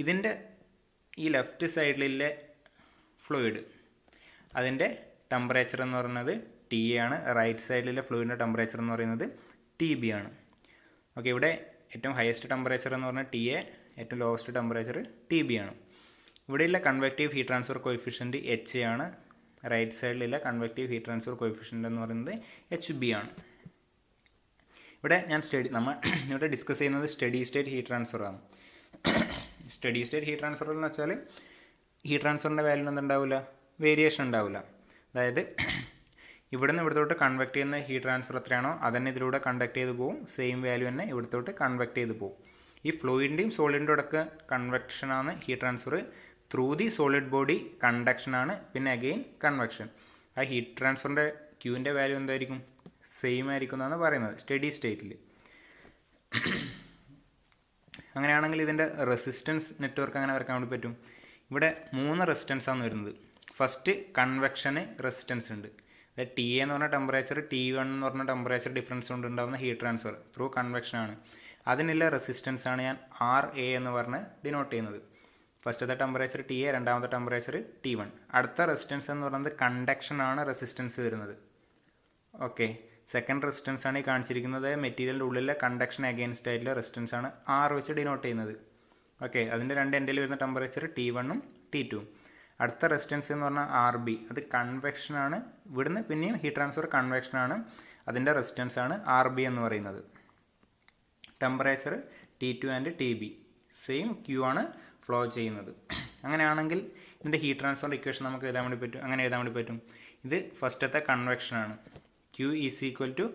ഇതിൻ്റെ ഈ left സൈഡിലെ ഫ്ലൂയിഡ് അതിൻ്റെ ടെമ്പറേച്ചർ എന്ന് പറയുന്നത് TA ആണ്, റൈറ്റ് സൈഡിലെ ഫ്ലൂയിഡിൻ്റെ ടെമ്പറേച്ചർ എന്ന് പറയുന്നത് TB ആണ്. ഓക്കെ, ഇവിടെ ഏറ്റവും ഹയസ്റ്റ് ടെമ്പറേച്ചർ എന്ന് പറഞ്ഞാൽ TA, ഏറ്റവും ലോവസ്റ്റ് ടെമ്പറേച്ചർ TB ആണ്. ഇവിടെയുള്ള convective heat transfer coefficient HA ആണ്, റൈറ്റ് സൈഡിലുള്ള കൺവെക്റ്റീവ് ഹീറ്റ് ട്രാൻസ്ഫർ കോഎഫിഷ്യൻറ്റ് എന്ന് പറയുന്നത് HB ആണ്. ഇവിടെ നമ്മൾ ഇവിടെ ഡിസ്കസ് ചെയ്യുന്നത് സ്റ്റഡി സ്റ്റേറ്റ് ഹീറ്റ് ട്രാൻസ്ഫർ ആണ്. സ്റ്റഡി സ്റ്റേറ്റ് ഹീറ്റ് ട്രാൻസ്ഫർ എന്ന് വെച്ചാൽ ഹീറ്റ് ട്രാൻസ്ഫറിൻ്റെ വാല്യൂ എന്തുണ്ടാവില്ല, വേരിയേഷൻ ഉണ്ടാവില്ല. അതായത് ഇവിടുന്ന് ഇവിടത്തോട്ട് കൺവെക്റ്റ് ചെയ്യുന്ന ഹീറ്റ് ട്രാൻസ്ഫർ എത്രയാണോ അതന്നെ ഇതിലൂടെ കണ്ടക്ട് ചെയ്ത് പോകും, സെയിം വാല്യൂ തന്നെ ഇവിടത്തോട്ട് കൺവെക്റ്റ് ചെയ്ത് പോകും. ഈ ഫ്ലൂയിഡിൻ്റെയും സോളിഡിൻ്റെ ഇടയ്ക്ക് കൺവെക്ഷനാണ് heat transfer, through the solid body കണ്ടക്ഷനാണ്, പിന്നെ അഗെയിൻ കൺവെക്ഷൻ. ആ ഹീറ്റ് ട്രാൻസ്ഫറിൻ്റെ ക്യൂവിൻ്റെ വാല്യൂ എന്തായിരിക്കും, സെയിം ആയിരിക്കും എന്നാണ് പറയുന്നത് സ്റ്റഡി സ്റ്റേറ്റിൽ. അങ്ങനെയാണെങ്കിൽ ഇതിൻ്റെ റെസിസ്റ്റൻസ് നെറ്റ്വർക്ക് അങ്ങനെ വരക്കാൻ വേണ്ടി പറ്റും. ഇവിടെ 3 റെസിസ്റ്റൻസ് ആണ് വരുന്നത്. ഫസ്റ്റ് കൺവെക്ഷന് റെസിസ്റ്റൻസ് ഉണ്ട്. അതായത് TA എന്ന് പറഞ്ഞ ടെമ്പറേച്ചർ T1 എന്ന് പറഞ്ഞ ടെമ്പറേച്ചർ ഡിഫറൻസ് കൊണ്ട് ഉണ്ടാകുന്ന ഹീറ്റ് ട്രാൻസ്ഫർ ത്രൂ കൺവെക്ഷൻ ആണ്. അതിനുള്ള റെസിസ്റ്റൻസ് ആണ് ഞാൻ RA എന്ന് പറഞ്ഞ് ഡിനോട്ട് ചെയ്യുന്നത്. ഫസ്റ്റത്തെ ടെമ്പറേച്ചർ TA, രണ്ടാമത്തെ ടെമ്പറേച്ചർ T1. അടുത്ത റെസിസ്റ്റൻസ് എന്ന് പറയുന്നത് കണ്ടക്ഷൻ ആണ് റെസിസ്റ്റൻസ് വരുന്നത്. ഓക്കെ, സെക്കൻഡ് റെസിസ്റ്റൻസ് ആണ് ഈ കാണിച്ചിരിക്കുന്നത്. മെറ്റീരിയലിൻ്റെ ഉള്ളിലെ കണ്ടക്ഷൻ അഗെയിൻസ്റ്റ് ആയിട്ടുള്ള റെസിസ്റ്റൻസ് ആണ് R വെച്ച് ഡിനോട്ട് ചെയ്യുന്നത്. ഓക്കെ, അതിൻ്റെ രണ്ട് എൻഡിൽ വരുന്ന ടെമ്പറേച്ചർ T1ഉം T2ഉം. അടുത്ത റെസിസ്റ്റൻസ് എന്ന് പറഞ്ഞാൽ RB, അത് കൺവെക്ഷനാണ്. ഇവിടുന്ന് പിന്നെയും ഹീറ്റ് ട്രാൻസ്ഫർ കൺവെക്ഷനാണ്, അതിൻ്റെ റെസിസ്റ്റൻസ് ആണ് RB എന്ന് പറയുന്നത്. Temperature T2 and TB same Q ആണ് ഫ്ലോ ചെയ്യുന്നത്. അങ്ങനെയാണെങ്കിൽ ഇതിൻ്റെ ഹീറ്റ് ട്രാൻസ്ഫർ ഇക്വേഷൻ നമുക്ക് എഴുതാൻ വേണ്ടി പറ്റും. അങ്ങനെ എഴുതാൻ വേണ്ടി പറ്റും. ഇത് ഫസ്റ്റത്തെ കൺവെക്ഷനാണ്. Q ഈസ് ഈക്വൽ ടു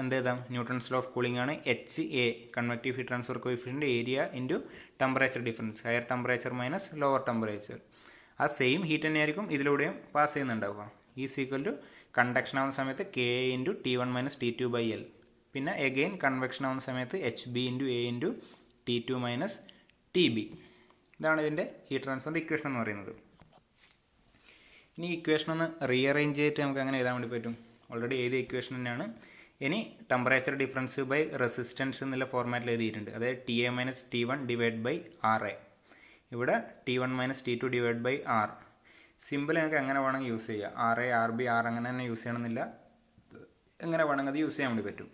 എന്ത് എഴുതാം, ന്യൂട്ടൺസ് ലോ ഓഫ് കൂളിംഗ് ആണ്, HA convective heat transfer coefficient area into temperature difference, higher temperature minus lower temperature. ആ സെയിം ഹീറ്റ് തന്നെയായിരിക്കും ഇതിലൂടെയും പാസ് ചെയ്യുന്നുണ്ടാവുക. ഈസ് ഈക്വൽ ടു കണ്ടക്ഷൻ ആവുന്ന സമയത്ത് KA into T1 minus T2 by L, പിന്നെ again convection ആവുന്ന സമയത്ത് HB into A into T2 minus TB. ഇതാണ് ഇതിൻ്റെ ഹീറ്റ് ട്രാൻസ്ഫറിൻ്റെ ഇക്വേഷൻ എന്ന് പറയുന്നത്. ഇനി ഇക്വേഷൻ ഒന്ന് റീഅറേഞ്ച് ചെയ്തിട്ട് നമുക്ക് അങ്ങനെ എഴുതാൻ വേണ്ടി പറ്റും. ഓൾറെഡി എഴുതിയ ഇക്വേഷൻ തന്നെയാണ്. ഇനി ടെമ്പറേച്ചർ ഡിഫറൻസ് ബൈ റെസിസ്റ്റൻസ് എന്നുള്ള ഫോർമാറ്റിൽ എഴുതിയിട്ടുണ്ട്. അതായത് TA minus T1 divide by RA. ഇവിടെ T1 minus T2 divide by R. Simple നമുക്ക് എങ്ങനെ വേണമെങ്കിൽ യൂസ് ചെയ്യാം. RA, RB, R അങ്ങനെ തന്നെ യൂസ് ചെയ്യണമെന്നില്ല, എങ്ങനെ വേണമെങ്കിൽ അത് യൂസ് ചെയ്യാൻ വേണ്ടി പറ്റും.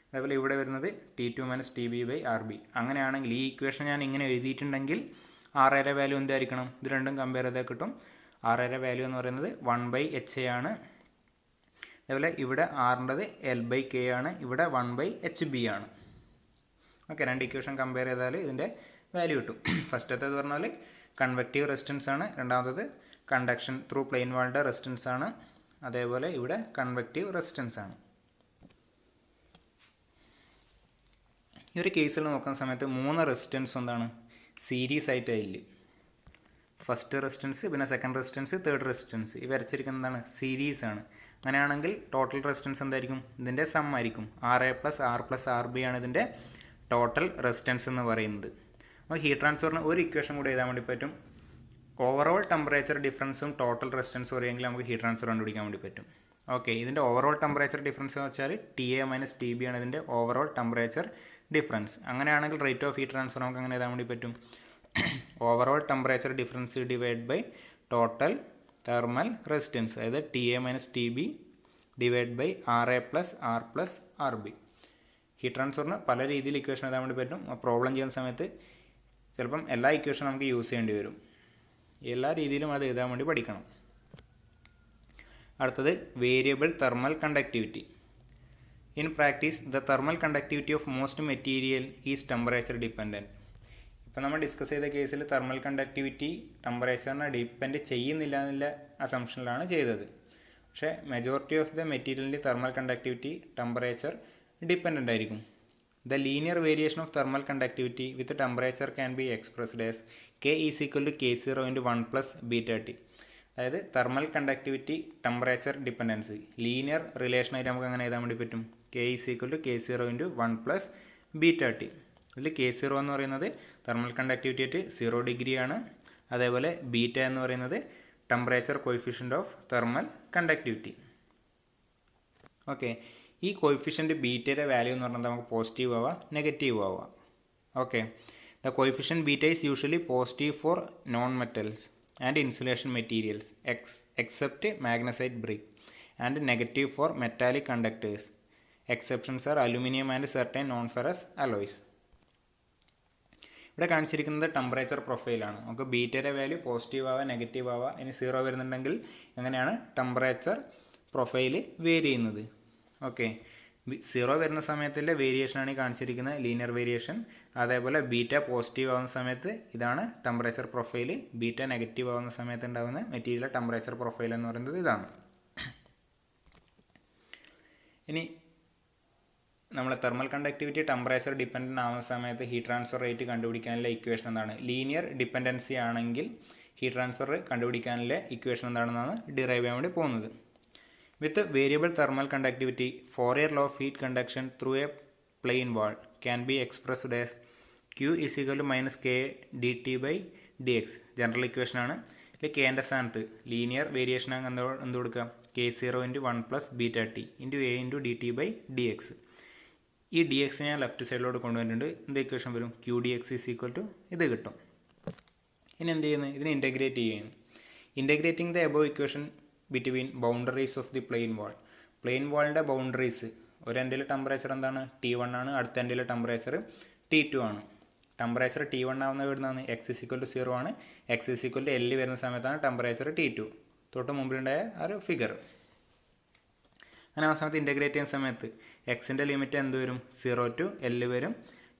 അതേപോലെ ഇവിടെ വരുന്നത് T2 minus TB by RB. അങ്ങനെയാണെങ്കിൽ ഈ ഇക്വേഷൻ ഞാൻ ഇങ്ങനെ എഴുതിയിട്ടുണ്ടെങ്കിൽ RAയുടെ വാല്യൂ എന്തായിരിക്കണം, ഇത് രണ്ടും കമ്പയർ ചെയ്താൽ കിട്ടും. RAയുടെ വാല്യൂ എന്ന് പറയുന്നത് 1/HA ആണ്. അതേപോലെ ഇവിടെ Rൻ്റെത് L/K ആണ്, ഇവിടെ 1/HB ആണ്. ഓക്കെ, രണ്ട് ഇക്വേഷൻ കമ്പയർ ചെയ്താൽ ഇതിൻ്റെ വാല്യൂ കിട്ടും. ഫസ്റ്റത്തേത് പറഞ്ഞാൽ കൺവെക്റ്റീവ് റെസിസ്റ്റൻസ് ആണ്, രണ്ടാമത്തത് കണ്ടക്ഷൻ ത്രൂ പ്ലെയിൻ വാളിൻ്റെ റെസിസ്റ്റൻസ് ആണ്, അതേപോലെ ഇവിടെ കൺവെക്റ്റീവ് റെസിസ്റ്റൻസ് ആണ്. ഈ ഒരു കേസിൽ നോക്കുന്ന സമയത്ത് 3 റെസിസ്റ്റൻസ് എന്താണ് സീരീസ് ആയിട്ട് അതിൽ. ഫസ്റ്റ് റെസിസ്റ്റൻസ്, പിന്നെ സെക്കൻഡ് റെസിസ്റ്റൻസ്, തേർഡ് റെസിസ്റ്റൻസ്. ഈ വരച്ചിരിക്കുന്നതാണ് സീരീസ് ആണ്. അങ്ങനെയാണെങ്കിൽ ടോട്ടൽ റെസിസ്റ്റൻസ് എന്തായിരിക്കും, ഇതിൻ്റെ സം ആയിരിക്കും. RA plus R plus RB ആണ് ഇതിൻ്റെ ടോട്ടൽ റെസിസ്റ്റൻസ് എന്ന് പറയുന്നത്. അപ്പോൾ ഹീറ്റ് ട്രാൻസ്ഫറിന് ഒരു ഇക്വേഷൻ കൂടി എഴുതാൻ വേണ്ടി പറ്റും. ഓവറോൾ ടെമ്പറേച്ചർ ഡിഫറൻസും ടോട്ടൽ റെസിസ്റ്റൻസും അറിയെങ്കിൽ നമുക്ക് ഹീറ്റ് ട്രാൻസ്ഫർ കണ്ടുപിടിക്കാൻ വേണ്ടി പറ്റും. ഓക്കെ, ഇതിൻ്റെ ഓവറോൾ ടെമ്പറേച്ചർ ഡിഫറൻസ് എന്ന് വെച്ചാൽ TA മൈനസ് TB ആണ് ഇതിൻ്റെ ഓവറോൾ ടെമ്പറേച്ചർ ഡിഫറൻസ്. അങ്ങനെയാണെങ്കിൽ റേറ്റ് ഓഫ് ഹീറ്റ് ട്രാൻസ്ഫർ നമുക്ക് അങ്ങനെ എഴുതാൻ വേണ്ടി പറ്റും. Overall temperature difference divide by total thermal resistance, അതായത് TA minus TB divide by RA plus R plus RB. Heat ട്രാൻസ്ഫറിന് പല രീതിയിൽ ഇക്വേഷൻ എഴുതാൻ വേണ്ടി പറ്റും. പ്രോബ്ലം ചെയ്യുന്ന സമയത്ത് ചിലപ്പം എല്ലാ ഇക്വേഷനും നമുക്ക് യൂസ് ചെയ്യേണ്ടി വരും. എല്ലാ രീതിയിലും അത് എഴുതാൻ വേണ്ടി പഠിക്കണം. അടുത്തത് variable thermal conductivity. In practice the thermal conductivity of most material is temperature dependent. ഇപ്പോൾ നമ്മൾ ഡിസ്കസ് ചെയ്ത കേസിൽ തെർമൽ കണ്ടക്ടിവിറ്റി ടെമ്പറേച്ചറിനെ ഡിപ്പെൻഡ് ചെയ്യുന്നില്ല എന്നുള്ള അസംഷനിലാണ് ചെയ്തത്. പക്ഷേ മെജോറിറ്റി ഓഫ് ദ മെറ്റീരിയലിൻ്റെ തെർമൽ കണ്ടക്ടിവിറ്റി ടെമ്പറേച്ചർ ഡിപ്പെൻഡൻ്റ് ആയിരിക്കും. The linear variation of thermal conductivity with temperature can be expressed as K is equal to K0 into 1 plus beta T. അതായത് thermal conductivity temperature dependency linear റിലേഷനായിട്ട് നമുക്ക് അങ്ങനെ എഴുതാൻ വേണ്ടി പറ്റും. K is equal to K0 into 1 plus beta T. ഇതിൽ K0 എന്ന് പറയുന്നത് തെർമൽ കണ്ടക്ടിവിറ്റി ആയിട്ട് 0 ഡിഗ്രി ആണ്. അതേപോലെ ബീറ്റ എന്ന് പറയുന്നത് temperature coefficient of thermal conductivity. Okay, ഈ കോയിഫിഷ്യൻ്റ് ബീറ്റയുടെ വാല്യൂ എന്ന് പറഞ്ഞാൽ നമുക്ക് പോസിറ്റീവ് ആവാം നെഗറ്റീവ് ആവാം. Okay, the coefficient beta is usually positive four non metals and insulation materials except magnesite brick, and negative for metallic conductors. Exceptions are aluminum and certain non-ferrous alloys. ഇവിടെ കാണിച്ചിരിക്കുന്നത് temperature പ്രൊഫൈലാണ്. നമുക്ക് ബീറ്റയുടെ value positive ആവാം negative ആവാം. ഇനി 0 വരുന്നുണ്ടെങ്കിൽ എങ്ങനെയാണ് temperature profile vary ചെയ്യുന്നത്. Okay, 0 വരുന്ന സമയത്തിൻ്റെ വേരിയേഷനാണ് ഈ കാണിച്ചിരിക്കുന്നത് ലീനിയർ വേരിയേഷൻ. അതേപോലെ ബീറ്റ പോസിറ്റീവ് ആവുന്ന സമയത്ത് ഇതാണ് ടെമ്പറേച്ചർ പ്രൊഫൈൽ. ബീറ്റ നെഗറ്റീവ് ആവുന്ന സമയത്ത് ഉണ്ടാകുന്ന മെറ്റീരിയൽ ടെമ്പറേച്ചർ പ്രൊഫൈൽ എന്ന് പറയുന്നത് ഇതാണ്. ഇനി നമ്മൾ തെർമൽ കണ്ടക്ടിവിറ്റി ടെമ്പറേച്ചർ ഡിപ്പെൻഡൻ്റ് ആവുന്ന സമയത്ത് ഹീറ്റ് ട്രാൻസ്ഫർ റേറ്റ് കണ്ടുപിടിക്കാനുള്ള ഇക്വേഷൻ എന്താണ്? ലീനിയർ ഡിപ്പെൻഡൻസി ആണെങ്കിൽ ഹീറ്റ് ട്രാൻസ്ഫർ കണ്ടുപിടിക്കാനുള്ള ഇക്വേഷൻ എന്താണെന്നാണ് ഡിറൈവ് ചെയ്യാൻ വേണ്ടി പോകുന്നത്. With variable thermal conductivity, Fourier law of heat conduction through a plane wall can be expressed as Q is equal to minus K dt by dx. General equation ആണ്. ഇതിൽ കെൻ്റെ സ്ഥാനത്ത് linear variation ആണ് എന്ത് കൊടുക്കുക? K0 into 1 plus beta T into A into D T by D X. ഈ D X ഞാൻ left സൈഡിലോട്ട് കൊണ്ടുവന്നിട്ടുണ്ട്. എന്ത് ഇക്വേഷൻ വരും? Q D X is equal to ഇത് കിട്ടും. ഇനി എന്ത് ചെയ്യുന്നത്? ഇതിനെ ഇൻറ്റഗ്രേറ്റ് ചെയ്യുന്നു. Integrating the above equation between boundaries of the plane wall. Plane വാളിൻ്റെ ബൗണ്ടറീസ്, ഒരു എൻഡിലെ ടെമ്പറേച്ചർ എന്താണ്? T1 ആണ്. അടുത്ത എൻഡിലെ ടെമ്പറേച്ചർ T2 ആണ്. ടെമ്പറേച്ചർ T1 ആവുന്ന വരുന്നതാണ് എക്സ് ഇസ് ഈക്വൽ ടു 0 ആണ്. X is equal to L വരുന്ന സമയത്താണ് ടെമ്പറേച്ചർ T2. തൊട്ട് മുമ്പിലുണ്ടായ ആ ഒരു ഫിഗർ. അങ്ങനെ ആ സമയത്ത് ഇൻറ്റഗ്രേറ്റ് ചെയ്യുന്ന സമയത്ത് എക്സിൻ്റെ ലിമിറ്റ് എന്ത് വരും? 0 ടു L വരും.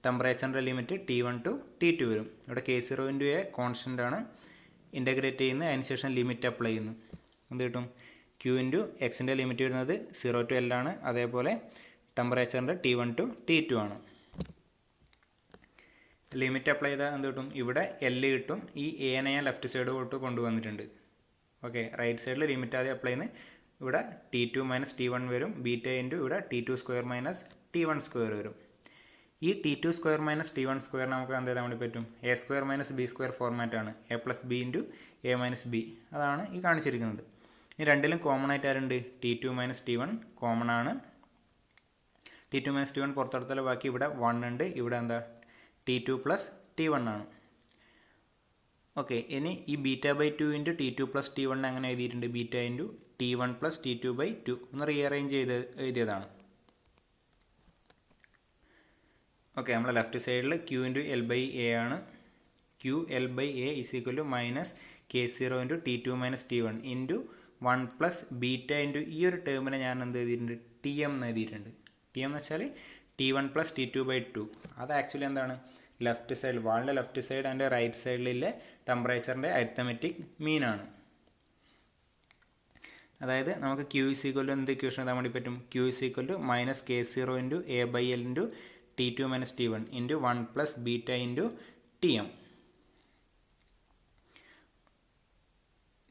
ടെമ്പറേച്ചറിൻ്റെ ലിമിറ്റ് T1 ടു T2 വരും. ഇവിടെ K0 ഇൻറ്റു എ കോൺസ്റ്റൻ്റ് ആണ്. ഇൻറ്റഗ്രേറ്റ് ചെയ്യുന്ന അതിനുശേഷം ലിമിറ്റ് അപ്ലൈ ചെയ്യുന്നു. എന്ത് കിട്ടും? Q ഇൻറ്റു എക്സിൻ്റെ ലിമിറ്റ് വരുന്നത് 0 ടു L ആണ്. അതേപോലെ ടെമ്പറേച്ചറിൻ്റെ T1 ടു T2 ആണ്. ലിമിറ്റ് അപ്ലൈ ചെയ്താൽ എന്ത് കിട്ടും? ഇവിടെ L കിട്ടും. ഈ എനെ ഞാൻ ലെഫ്റ്റ് സൈഡ് തൊട്ട് കൊണ്ടുവന്നിട്ടുണ്ട്. ഓക്കെ, റൈറ്റ് സൈഡിൽ ലിമിറ്റ് ആദ്യം അപ്ലൈ ചെയ്യുന്നത് ഇവിടെ T2 മൈനസ് T1 വരും. ബീറ്റ ഇൻറ്റു ഇവിടെ T2 square minus T1 square വരും. ഈ T2 square minus T1 square നമുക്ക് എന്ത് ചെയ്താൽ വേണ്ടി പറ്റും? A square minus B square format ആണ്. A plus B into A minus B. അതാണ് ഈ കാണിച്ചിരിക്കുന്നത്. ഈ രണ്ടിലും കോമൺ ആയിട്ട് ആരുണ്ട്? T2 മൈനസ് T1 കോമൺ ആണ്. T2 മൈനസ് T1 പുറത്തെടുത്താൽ ബാക്കി ഇവിടെ 1 ഉണ്ട്. ഇവിടെ എന്താ? T2 പ്ലസ് T1 ആണ്. ഓക്കെ, ഇനി ഈ beta by 2 into T2 plus T1 അങ്ങനെ എഴുതിയിട്ടുണ്ട്. Beta into T1 plus T2 by 2 ഒന്ന് റീഅറേഞ്ച് ചെയ്ത് എഴുതിയതാണ്. ഓക്കെ, നമ്മൾ ലെഫ്റ്റ് സൈഡിൽ Q into L by A ആണ്. Q L by A is equal to minus K0 into T2 minus T1 into 1 plus beta into ഈ ഒരു ടേമിനെ ഞാൻ എന്ത് എഴുതിയിട്ടുണ്ട്? TM എന്ന് എഴുതിയിട്ടുണ്ട്. TM എന്ന് വെച്ചാൽ T1 പ്ലസ് T2 ബൈ 2. അത് ആക്ച്വലി എന്താണ്? ലെഫ്റ്റ് സൈഡ്, വാളിൻ്റെ ലെഫ്റ്റ് സൈഡ് ആൻഡ് റൈറ്റ് സൈഡിലെ ടെമ്പറേച്ചറിൻ്റെ അരിത്തമെറ്റിക് മീൻ ആണ്. അതായത് നമുക്ക് Q ഇസ് ഈക്വൽ ടു എന്ത് ഇക്വേഷൻ എഴുതാൻ വേണ്ടി പറ്റും? Q is equal to minus K0 into A by L into T2 minus T1 into 1 plus beta into TM.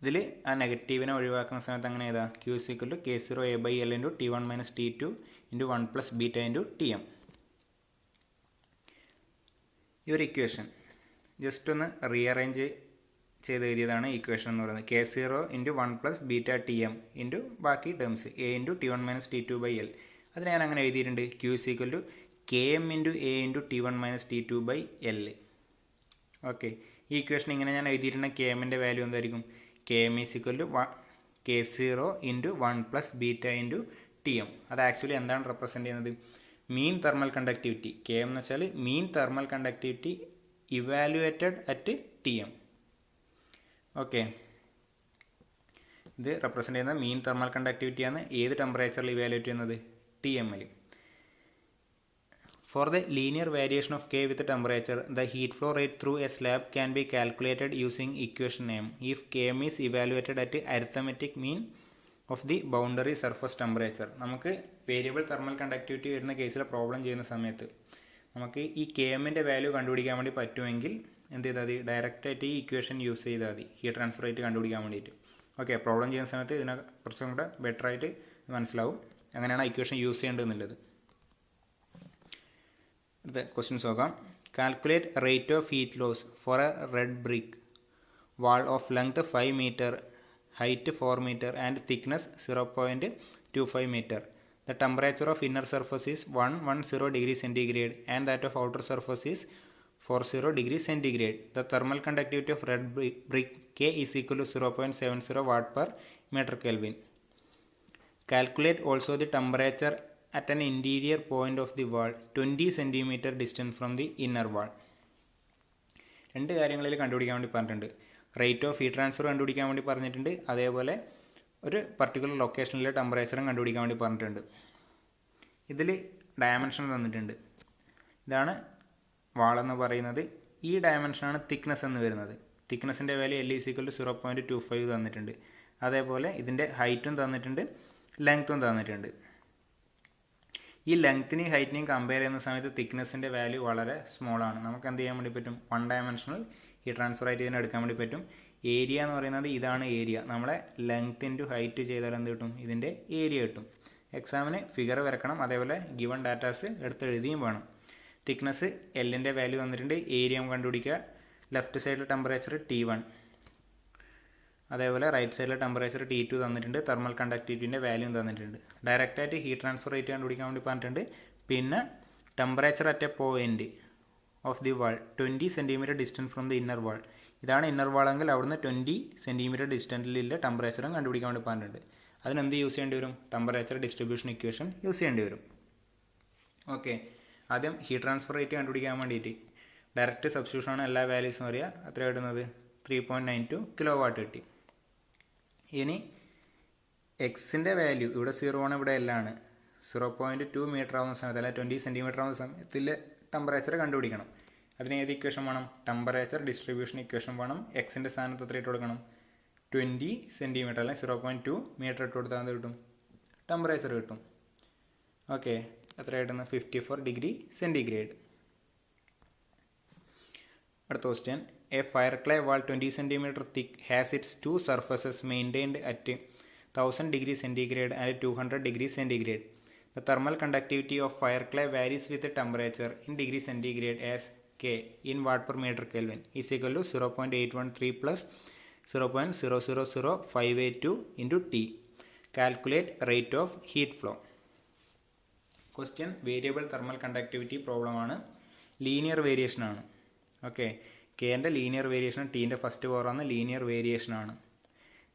ഇതിൽ ആ നെഗറ്റീവിനെ ഒഴിവാക്കുന്ന സമയത്ത് അങ്ങനെ ഏതാ? Q is equal to K0 A by L into T1 minus T2 into 1 plus beta into TM. ഈ ഒരു just ഒന്ന് റീഅറേഞ്ച് ചെയ്ത് എഴുതിയതാണ് ഇക്വേഷൻ എന്ന് പറയുന്നത്. K0 into 1 plus beta TM into ബാക്കി terms A into T1 minus T2 by എൽ. അതിന് ഞാൻ അങ്ങനെ എഴുതിയിട്ടുണ്ട്. Q is equal to KM into A into T1 minus T2 by എൽ. ഓക്കെ, ഈ ഇക്വേഷൻ ഇങ്ങനെ ഞാൻ എഴുതിയിട്ടുണ്ടെങ്കിൽ KMൻ്റെ വാല്യൂ എന്തായിരിക്കും? KM is equal to K0 into 1 plus beta into TM. അത് ആക്ച്വലി എന്താണ് റെപ്രസെൻറ്റ് ചെയ്യുന്നത്? Mean thermal conductivity. KM എന്ന് വെച്ചാൽ mean thermal conductivity evaluated at TM. Okay, ഇത് റെപ്രസെൻറ്റ് ചെയ്യുന്ന മീൻ തെർമൽ കണ്ടക്ടിവിറ്റിയാണ്. ഏത് ടെമ്പറേച്ചറിൽ ഇവാലുവേറ്റ് ചെയ്യുന്നത്? TM-ൽ. For the linear variation of K with temperature, the heat flow rate through a slab can be calculated using equation M if Km is evaluated at arithmetic mean of the boundary surface temperature. നമുക്ക് variable thermal conductivity വരുന്ന കേസിൽ problem ചെയ്യുന്ന സമയത്ത് നമുക്ക് ഈ K എമ്മിൻ്റെ value കണ്ടുപിടിക്കാൻ വേണ്ടി പറ്റുമെങ്കിൽ എന്ത് ചെയ്താൽ മതി, ഡയറക്റ്റായിട്ട് ഈ ഇക്വേഷൻ യൂസ് ചെയ്താൽ മതി ഹീറ്റ് ട്രാൻസ്ഫർ റേറ്റ് കണ്ടുപിടിക്കാൻ വേണ്ടിയിട്ട്. ഓക്കെ, പ്രോബ്ലം ചെയ്യുന്ന സമയത്ത് ഇതിനെ കുറച്ചും കൂടെ ബെറ്ററായിട്ട് മനസ്സിലാവും അങ്ങനെയാണ് ഇക്വേഷൻ യൂസ് ചെയ്യേണ്ടതെന്നുള്ളത്. അടുത്ത ക്വസ്റ്റ്യൻസ് നോക്കാം. Calculate rate of heat loss for a red brick wall of length 5 meter, height 4 meter and thickness 0.25 meter. The temperature of inner surface is 110 degree centigrade and that of outer surface is 40 degree centigrade. The thermal conductivity of red brick K is equal to 0.70 watt per meter Kelvin. Calculate also the temperature at an interior point of the wall 20 centimeter distance from the inner wall. രണ്ട് കാര്യങ്ങളിൽ കണ്ടുപിടിക്കാൻ വേണ്ടി പറഞ്ഞിട്ടുണ്ട്. Rate of heat transfer കണ്ടുപിടിക്കാൻ വേണ്ടി പറഞ്ഞിട്ടുണ്ട്, അതേപോലെ ഒരു പർട്ടിക്കുലർ ലൊക്കേഷനിലെ ടെമ്പറേച്ചറും കണ്ടുപിടിക്കാൻ വേണ്ടി പറഞ്ഞിട്ടുണ്ട്. ഇതിൽ ഡയമെൻഷൻ തന്നിട്ടുണ്ട്. ഇതാണ് വാളെന്ന് പറയുന്നത്. ഈ ഡയമെൻഷനാണ് തിക്നെസ് എന്ന് വരുന്നത്. തിക്നെസ്സിൻ്റെ വാല്യൂ L = 0.25 തന്നിട്ടുണ്ട്. അതേപോലെ ഇതിൻ്റെ ഹൈറ്റും തന്നിട്ടുണ്ട്, ലെങ്ത്തും തന്നിട്ടുണ്ട്. ഈ ലെങ്ത്തിനെയും ഹൈറ്റിനെയും കമ്പയർ ചെയ്യുന്ന സമയത്ത് തിക്നെസ്സിൻ്റെ വാല്യൂ വളരെ സ്മോളാണ്. നമുക്ക് എന്ത് ചെയ്യാൻ വേണ്ടി പറ്റും, 1 ഡയമെൻഷണൽ ഹീറ്റ് ട്രാൻസ്ഫർ ആയിട്ട് ഇതിനെ എടുക്കാൻ വേണ്ടി പറ്റും. ഏരിയ എന്ന് പറയുന്നത് ഇതാണ് ഏരിയ. നമ്മളെ ലെങ്ത് ഇൻറ്റു ഹൈറ്റ് ചെയ്താൽ എന്ത് കിട്ടും, ഇതിൻ്റെ ഏരിയ കിട്ടും. എക്സാമിന് ഫിഗർ വരക്കണം, അതേപോലെ ഗിവൺ ഡാറ്റാസ് എടുത്ത് എഴുതിയും വേണം. തിക്നെസ് എല്ലിൻ്റെ വാല്യൂ തന്നിട്ടുണ്ട്, ഏരിയ കണ്ടുപിടിക്കുക. ലെഫ്റ്റ് സൈഡിലെ ടെമ്പറേച്ചർ T1, അതേപോലെ റൈറ്റ് സൈഡിലെ ടെമ്പറേച്ചർ T2 തന്നിട്ടുണ്ട്. തെർമൽ കണ്ടക്ടിവിറ്റിൻ്റെ വാല്യൂം തന്നിട്ടുണ്ട്. ഡയറക്റ്റായിട്ട് ഹീറ്റ് ട്രാൻസ്ഫർ റേറ്റ് കണ്ടുപിടിക്കാൻ വേണ്ടി പറഞ്ഞിട്ടുണ്ട്. പിന്നെ temperature at A point of the wall 20 centimeter distance from the inner വാൾ. ഇതാണ് ഇന്നർ വാളെങ്കിൽ അവിടുന്ന് 20 centimeter ഡിസ്റ്റൻസിലുള്ള ടെമ്പറേച്ചറും കണ്ടുപിടിക്കാൻ വേണ്ടി പറഞ്ഞിട്ടുണ്ട്. അതിനെന്ത് യൂസ് ചെയ്യേണ്ടി വരും, ടെമ്പറേച്ചർ ഡിസ്ട്രിബ്യൂഷൻ ഇക്വേഷൻ യൂസ് ചെയ്യേണ്ടി വരും. ഓക്കെ, ആദ്യം ഹീറ്റ് ട്രാൻസ്ഫർ റേറ്റ് കണ്ടുപിടിക്കാൻ വേണ്ടിയിട്ട് ഡയറക്റ്റ് സബ്സ്റ്റിറ്റ്യൂഷനാണ് എല്ലാ വാല്യൂസും അറിയുക. എത്ര കിട്ടുന്നത് 3.92 kW കിട്ടി. ഇനി എക്സിൻ്റെ വാല്യൂ ഇവിടെ 0 ആണ്, ഇവിടെ L ആണ്. 0.2 meter ആവുന്ന സമയത്ത് അല്ല 20 centimeter ആവുന്ന സമയത്തിൽ ടെമ്പറേച്ചർ കണ്ടുപിടിക്കണം. അതിന് ഏത് ഇക്വേഷൻ വേണം, ടെമ്പറേച്ചർ ഡിസ്ട്രിബ്യൂഷൻ ഇക്വേഷൻ വേണം. എക്സിൻ്റെ സ്ഥാനത്ത് എത്ര ഇട്ട് കൊടുക്കണം, 20 centimeter അല്ലെങ്കിൽ 0.2 meter ഇട്ട് കൊടുത്താൽ എന്ത് കിട്ടും, ടെമ്പറേച്ചർ കിട്ടും. ഓക്കെ, എത്ര കിട്ടുന്നത് 54 degree centigrade. അടുത്ത question. A fire clay wall 20 centimeter thick has its two surfaces maintained at 1000 degree centigrade and 200 degree centigrade. The thermal conductivity of fire clay varies with the temperature in degree centigrade as K in watt per meter Kelvin is equal to 0.813 plus 0.000582 into T. Calculate rate of heat flow. Question variable thermal conductivity problem ആണ്. Linear variation ആണ്. Okay, കെൻ്റെ linear variation, ടീൻ്റെ first power ആണ് linear variation ആണ്.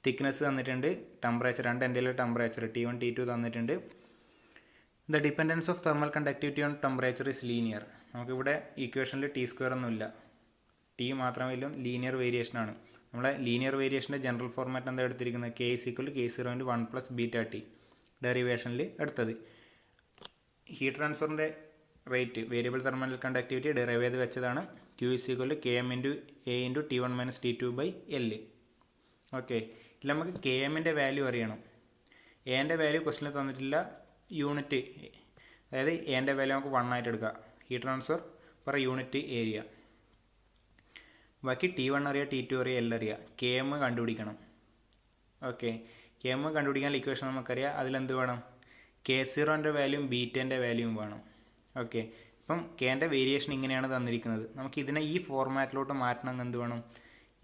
Thickness തന്നിട്ടുണ്ട്, temperature രണ്ട് എൻഡിലെ temperature T1 T2 തന്നിട്ടുണ്ട്. The dependence of thermal conductivity on temperature is linear. നമുക്കിവിടെ ഇക്വേഷനിൽ T² ഒന്നുമില്ല, T മാത്രമേ ഉള്ളൂ, ലീനിയർ വേരിയേഷൻ ആണ്. നമ്മളെ ലീനിയർ വേരിയേഷൻ്റെ ജനറൽ ഫോർമാറ്റ് എന്താ എടുത്തിരിക്കുന്നത്, K = K0 × 1 + βT ഡെറിവേഷനിൽ എടുത്തത്. ഹീറ്റ് ട്രാൻസ്ഫറിൻ്റെ rate variable thermal conductivity derive ചെയ്ത് വെച്ചതാണ്. Q = Km × A × T1 - T2/L. Okay, ഇതിൽ നമുക്ക് Kmൻ്റെ വാല്യൂ അറിയണം. എൻ്റെ വാല്യൂ ക്വസ്റ്റിനിൽ തന്നിട്ടില്ല. യൂണിറ്റ്, അതായത് എൻ്റെ വാല്യൂ നമുക്ക് 1 ആയിട്ട് എടുക്കുക. Heat transfer per unit area. ബാക്കി T1 അറിയാം, T2 അറിയാം, L അറിയാം. Km കണ്ടുപിടിക്കണം. ഓക്കെ, Km കണ്ടുപിടിക്കാൻ ഇക്വേഷൻ നമുക്കറിയാം. അതിലെന്ത് വേണം, K0ൻ്റെ വാല്യൂം ബീറ്റേൻ്റെ വാല്യൂം വേണം. ഓക്കെ, ഇപ്പം Kൻ്റെ വേരിയേഷൻ ഇങ്ങനെയാണ് തന്നിരിക്കുന്നത്. നമുക്ക് ഇതിനെ ഈ ഫോർമാറ്റിലോട്ട് മാറ്റണം. എന്ത് വേണം,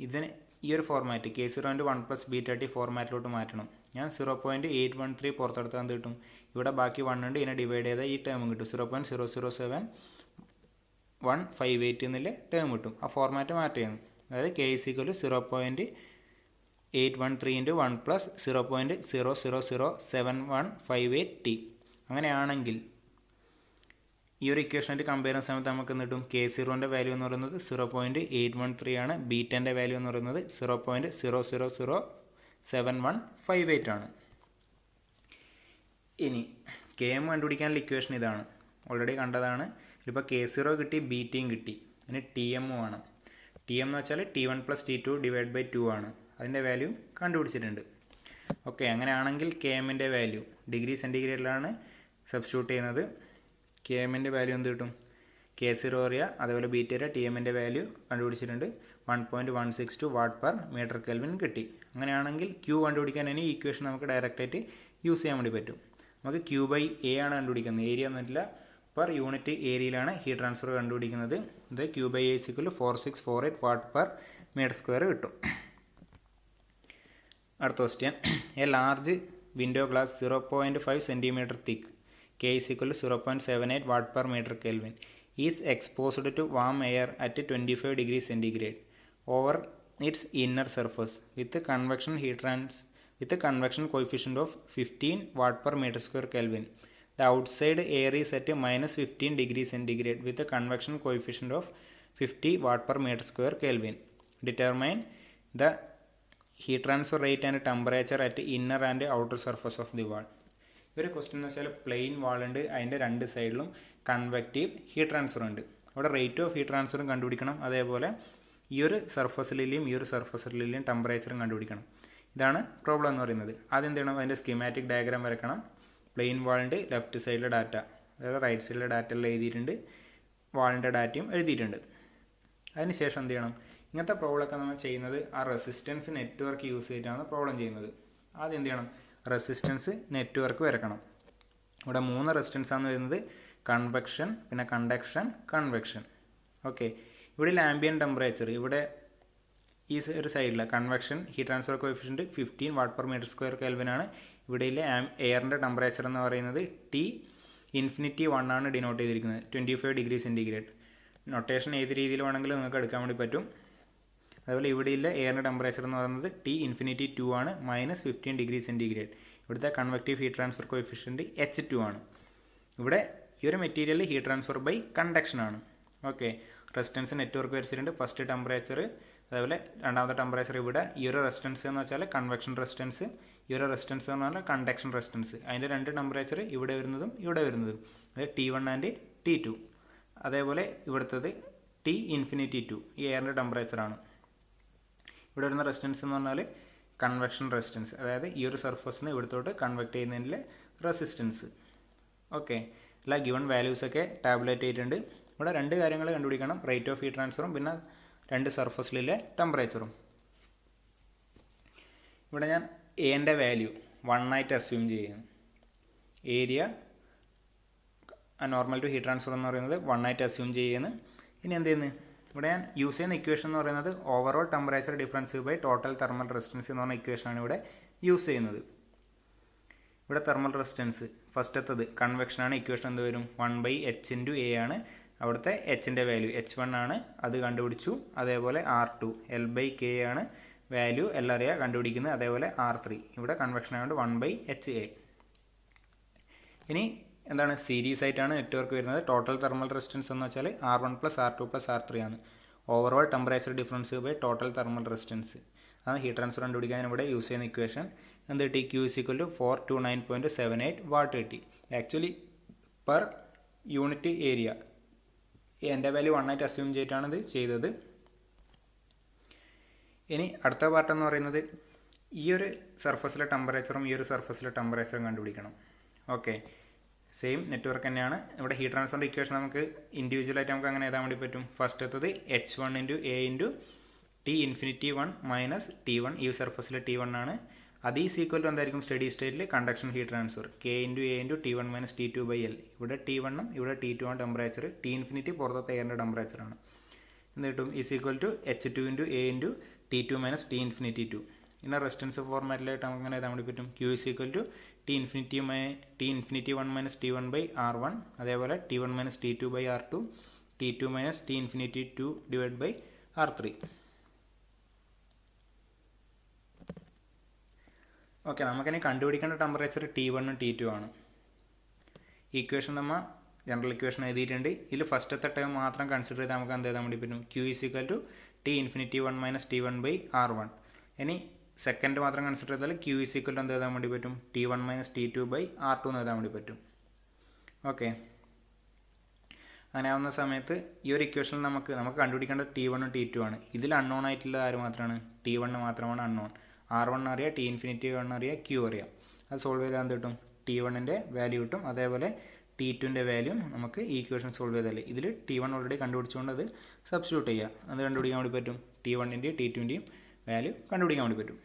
ഇതിന് ഈ ഒരു ഫോർമാറ്റ് K0 × 1 + βT ഫോർമാറ്റിലോട്ട് മാറ്റണം. ഞാൻ 0.813 പുറത്തെടുത്താൽ എന്ത് കിട്ടും, ഇവിടെ ബാക്കി 1 ഉണ്ട്, ഇതിനെ ഡിവൈഡ് ചെയ്താൽ ഈ ടേം കിട്ടും 0.007158 എന്നുള്ള ടേം കിട്ടും. ആ ഫോർമാറ്റ് മാറ്റുകയാണ്. അതായത് K = 0.813 × 1 + 0.007158T. അങ്ങനെയാണെങ്കിൽ ഈ ഒരു ഇക്വേഷനായിട്ട് കമ്പയർ ചെയ്യുന്ന സമയത്ത് നമുക്ക് എന്ത് കിട്ടും, K0ൻ്റെ വാല്യൂ എന്ന് പറയുന്നത് 0.813 ആണ്, ബീറ്റൻ്റെ വാല്യൂ എന്ന് പറയുന്നത് 0.007158 ആണ്. ഇനി Km കണ്ടുപിടിക്കാനുള്ള ഇക്വേഷൻ ഇതാണ്, ഓൾറെഡി കണ്ടതാണ്. ഇതിപ്പോൾ K0 കിട്ടി, ബീറ്റയും കിട്ടി, ഇനി Tm വേണം. Tm എന്ന് വെച്ചാൽ T1 + T2 / 2 ആണ്. അതിൻ്റെ വാല്യൂ കണ്ടുപിടിച്ചിട്ടുണ്ട്. ഓക്കെ, അങ്ങനെയാണെങ്കിൽ Kmൻ്റെ വാല്യൂ ഡിഗ്രി സെൻറ്റിഗ്രേഡിലാണ് സബ്സ്റ്റിറ്റ്യൂട്ട് ചെയ്യുന്നത്. Kmൻ്റെ വാല്യൂ എന്ത് കിട്ടും, K K0 അറിയാം, അതേപോലെ ബീറ്റ അറിയാം, ടി എമ്മിൻ്റെ വാല്യൂ കണ്ടുപിടിച്ചിട്ടുണ്ട്. 1.162 വാട്ട് പെർ മീറ്റർ കെൽവിൻ കിട്ടി. അങ്ങനെയാണെങ്കിൽ ക്യൂ കണ്ടുപിടിക്കാൻ ഇനി ഇക്വേഷൻ നമുക്ക് ഡയറക്റ്റായിട്ട് യൂസ് ചെയ്യാൻ വേണ്ടി പറ്റും. നമുക്ക് ക്യൂ ബൈ എ ആണ് കണ്ടുപിടിക്കുന്നത്. ഏരിയ എന്നിട്ടില്ല, പെർ യൂണിറ്റ് ഏരിയയിലാണ് ഹീറ്റ് ട്രാൻസ്ഫർ കണ്ടുപിടിക്കുന്നത്. ഇത് Q by A = 4648 watt per metre square കിട്ടും. അടുത്ത question. A large window glass 0.5 cm thick, K = 0.78 watt per meter Kelvin, is exposed to warm air at 25 degrees centigrade over its inner surface with a convection coefficient of 15 watt per meter square Kelvin. The outside air is at -15 degrees centigrade with a convection coefficient of 50 watt per meter square Kelvin. Determine the heat transfer rate and temperature at inner and outer surface of the wall. ഒരു question എന്ന് വെച്ചാൽ plain വാൾ ഉണ്ട്, അതിൻ്റെ രണ്ട് സൈഡിലും convective heat transfer ഉണ്ട്. അവിടെ rate of heat ട്രാൻസ്ഫറും കണ്ടുപിടിക്കണം, അതേപോലെ ഈ ഒരു സർഫസിലെയും ഈ ഒരു സർഫസിലെയും ടെമ്പറേച്ചറും കണ്ടുപിടിക്കണം. ഇതാണ് പ്രോബ്ലം എന്ന് പറയുന്നത്. ആദ്യം എന്ത് ചെയ്യണം, അതിൻ്റെ സ്കീമാറ്റിക് ഡയഗ്രാം വരക്കണം. പ്ലെയിൻ വാളിൻ്റെ ലെഫ്റ്റ് സൈഡിലെ ഡാറ്റ, അതായത് റൈറ്റ് സൈഡിലെ ഡാറ്റ എല്ലാം എഴുതിയിട്ടുണ്ട്, വാളിൻ്റെ ഡാറ്റയും എഴുതിയിട്ടുണ്ട്. അതിനുശേഷം എന്ത് ചെയ്യണം, ഇങ്ങനത്തെ പ്രോബ്ലമൊക്കെ നമ്മൾ ചെയ്യുന്നത് ആ റെസിസ്റ്റൻസ് നെറ്റ്വർക്ക് യൂസ് ചെയ്തിട്ടാണ് പ്രോബ്ലം ചെയ്യുന്നത്. ആദ്യം എന്ത് ചെയ്യണം, റെസിസ്റ്റൻസ് നെറ്റ്വർക്ക് വരക്കണം. ഇവിടെ 3 റെസിസ്റ്റൻസാണ് വരുന്നത്: കൺവെക്ഷൻ, പിന്നെ കണ്ടക്ഷൻ, കൺവെക്ഷൻ. ഓക്കെ, ഇവിടെ ആംബിയൻ ടെമ്പറേച്ചർ, ഇവിടെ ഈ ഒരു സൈഡിലെ convection heat transfer coefficient 15 watt per metre square കെൽവിനാണ്. ഇവിടെയിലെ എയറിൻ്റെ ടെമ്പറേച്ചർ എന്ന് പറയുന്നത് T∞1 ആണ് ഡിനോട്ട് ചെയ്തിരിക്കുന്നത്, 25 ഡിഗ്രി സെൻറ്റിഗ്രേഡ്. നൊട്ടേഷൻ ഏത് രീതിയിൽ വേണമെങ്കിലും നിങ്ങൾക്ക് എടുക്കാൻ വേണ്ടി പറ്റും. അതുപോലെ ഇവിടെയില്ല എയറിൻ്റെ ടെമ്പറേച്ചർ എന്ന് പറയുന്നത് T∞2 ആണ്, -15 ഡിഗ്രി സെൻറ്റിഗ്രേഡ്. ഇവിടുത്തെ convective heat transfer coefficient H2 ആണ്. ഇവിടെ ഈ ഒരു material heat transfer by conduction ആണ്. ഓക്കെ, റെസിസ്റ്റൻസ് നെറ്റ്വർക്ക് വരച്ചിട്ടുണ്ട്. ഫസ്റ്റ് ടെമ്പറേച്ചർ, അതേപോലെ രണ്ടാമത്തെ ടെമ്പറേച്ചർ. ഇവിടെ ഈ ഒരു റെസിസ്റ്റൻസ് എന്ന് വെച്ചാൽ കൺവെക്ഷൻ റെസിസ്റ്റൻസ്, ഈ ഒരു റെസിസ്റ്റൻസ് എന്ന് പറഞ്ഞാൽ കണ്ടക്ഷൻ റെസിസ്റ്റൻസ്. അതിൻ്റെ രണ്ട് ടെമ്പറേച്ചർ ഇവിടെ വരുന്നതും ഇവിടെ വരുന്നതും, അതായത് T1 ആൻഡ് T2. അതേപോലെ ഇവിടുത്തത് T∞2 ഈ എയറിൻ്റെ ടെമ്പറേച്ചറാണ്. ഇവിടെ വരുന്ന റെസിസ്റ്റൻസ് എന്ന് പറഞ്ഞാൽ കൺവെക്ഷൻ റെസിസ്റ്റൻസ്, അതായത് ഈ ഒരു സർഫസിന് ഇവിടത്തോട്ട് കൺവെക്റ്റ് ചെയ്യുന്നതിൻ്റെ റെസിസ്റ്റൻസ്. ഓക്കെ, എല്ലാ ഗിവൺ വാല്യൂസൊക്കെ ടാബുലേറ്റ് ചെയ്തിട്ടുണ്ട്. ഇവിടെ രണ്ട് കാര്യങ്ങൾ കണ്ടുപിടിക്കണം: റേറ്റ് ഓഫ് ഹീറ്റ് ട്രാൻസ്ഫറും പിന്നെ രണ്ട് സർഫസിലെ ടെമ്പറേച്ചറും. ഇവിടെ ഞാൻ എൻ്റെ വാല്യൂ 1 ആയിട്ട് അസ്യൂം ചെയ്യുന്നു. Area normal to heat transfer എന്ന് പറയുന്നത് 1 ആയിട്ട് അസ്യൂം ചെയ്യുന്നു. ഇനി എന്ത് ചെയ്യുന്നത്, ഇവിടെ ഞാൻ യൂസ് ചെയ്യുന്ന ഇക്വേഷൻ എന്ന് പറയുന്നത് overall temperature difference by total thermal resistance എന്ന് പറഞ്ഞ ഇക്വേഷനാണ് ഇവിടെ യൂസ് ചെയ്യുന്നത്. ഇവിടെ തെർമൽ റെസിസ്റ്റൻസ് ഫസ്റ്റത്തത് കൺവെക്ഷനാണ്. ഇക്വേഷൻ എന്ത് വരും, 1/h × A ആണ്. അവിടുത്തെ എച്ചിൻ്റെ വാല്യൂ H1 ആണ്, അത് കണ്ടുപിടിച്ചു. അതേപോലെ R2 L/K ആണ് വാല്യൂ, എല്ലാം അറിയാം കണ്ടുപിടിക്കുന്നത്. അതേപോലെ R3 ഇവിടെ കൺവെക്ഷൻ ആയതുകൊണ്ട് 1/HA. ഇനി എന്താണ്, സീരീസ് ആയിട്ടാണ് നെറ്റ്വർക്ക് വരുന്നത്. ടോട്ടൽ തെർമൽ റെസിസ്റ്റൻസ് എന്ന് വെച്ചാൽ R1 + R2 + R3 ആണ്. Overall temperature difference by total thermal resistance ആണ് ഹീറ്റ് ട്രാൻസ്ഫർ കണ്ടുപിടിക്കാൻ ഇവിടെ യൂസ് ചെയ്യുന്ന ഇക്വേഷൻ. എന്ത് കിട്ടി, Q = 429.78 വാട്ട് കിട്ടി. ആക്ച്വലി പെർ യൂണിറ്റ് ഏരിയ എൻ്റെ വാല്യൂ 1 ആയിട്ട് അസ്യൂം ചെയ്തിട്ടാണ് ഇത് ചെയ്തത്. ഇനി അടുത്ത പാർട്ട് എന്ന് പറയുന്നത് ഈ ഒരു സർഫസിലെ ടെമ്പറേച്ചറും ഈ ഒരു സർഫസിലെ ടെമ്പറേച്ചറും കണ്ടുപിടിക്കണം. ഓക്കെ, സെയിം നെറ്റ്വർക്ക് തന്നെയാണ്. ഇവിടെ ഹീറ്റ് ട്രാൻസ്ഫറിൻ്റെ ഇക്വേഷൻ നമുക്ക് ഇൻഡിവിജ്വലായിട്ട് നമുക്ക് അങ്ങനെ എഴുതാൻ വേണ്ടി പറ്റും. ഫസ്റ്റത്തത് H1 × A × T∞1 - T1, ഈ സർഫസിലെ T1 ആണ്. അത് ഈസ് ഈക്വൽ ടു എന്തായിരിക്കും, സ്റ്റഡി സ്റ്റേറ്റിൽ conduction heat transfer K × A × T1 - T2/L. ഇവിടെ T1 ഉം ഇവിടെ T2 ആണ് ടെമ്പറേച്ചർ. T∞ പുറത്തെ എയറിൻ്റെ ടെമ്പറേച്ചറാണ്. എന്ത് കിട്ടും, is equal to H2 × A × T2 - T∞2. പിന്നെ റെസിസ്റ്റൻസ് ഫോർമാറ്റിലായിട്ട് നമുക്ക് അങ്ങനെ എഴുതാൻ വേണ്ടി പറ്റും. Q = T∞1 - T1/R1, അതേപോലെ T1 - T2/R2, T2 - T∞2/R3. Okay, നമുക്കിനി കണ്ടുപിടിക്കേണ്ട ടെമ്പറേച്ചർ T1 ഉം T2 ആണ്. ഇക്വേഷൻ നമ്മൾ ജനറൽ ഇക്വേഷൻ എഴുതിയിട്ടുണ്ട്. ഇതിൽ ഫസ്റ്റത്തെ ടേം മാത്രം കൺസിഡർ ചെയ്ത് നമുക്ക് എന്ത് എഴുതാൻ വേണ്ടി പറ്റും, Q = T∞1 - T1/R1. ഇനി സെക്കൻഡ് മാത്രം കൺസിഡർ ചെയ്താൽ Q = എന്ത് എഴുതാൻ വേണ്ടി പറ്റും, T1 - T2/R2 എന്ന് എഴുതാൻ വേണ്ടി പറ്റും. ഓക്കെ, അങ്ങനെ ആവുന്ന സമയത്ത് ഈ ഒരു ഇക്വേഷനിൽ നമുക്ക് കണ്ടുപിടിക്കേണ്ടത് T1 ഉം T2 ആണ്. ഇതിൽ അൺനോൺ ആയിട്ടുള്ള ആര് മാത്രമാണ്, T1 മാത്രമാണ് അൺനോൺ. R1 അറിയാം, T∞1 അറിയാം, Q അറിയാം. അത് സോൾവ് ചെയ്താൽ എന്ത് കിട്ടും, T1ൻ്റെ വാല്യൂ കിട്ടും. അതേപോലെ T2ൻ്റെ വാല്യൂ നമുക്ക് ഈ ഇക്വേഷൻ സോൾവ് ചെയ്താൽ ഇതിൽ T1 ഓൾറെഡി കണ്ടുപിടിച്ചുകൊണ്ട് അത് സബ്സ്റ്റിറ്റ്യൂട്ട് ചെയ്യുക. അത് കണ്ടുപിടിക്കാൻ വേണ്ടി പറ്റും. T1ൻ്റെയും T2ൻ്റെയും വാല്യൂ കണ്ടുപിടിക്കാൻ വേണ്ടി പറ്റും.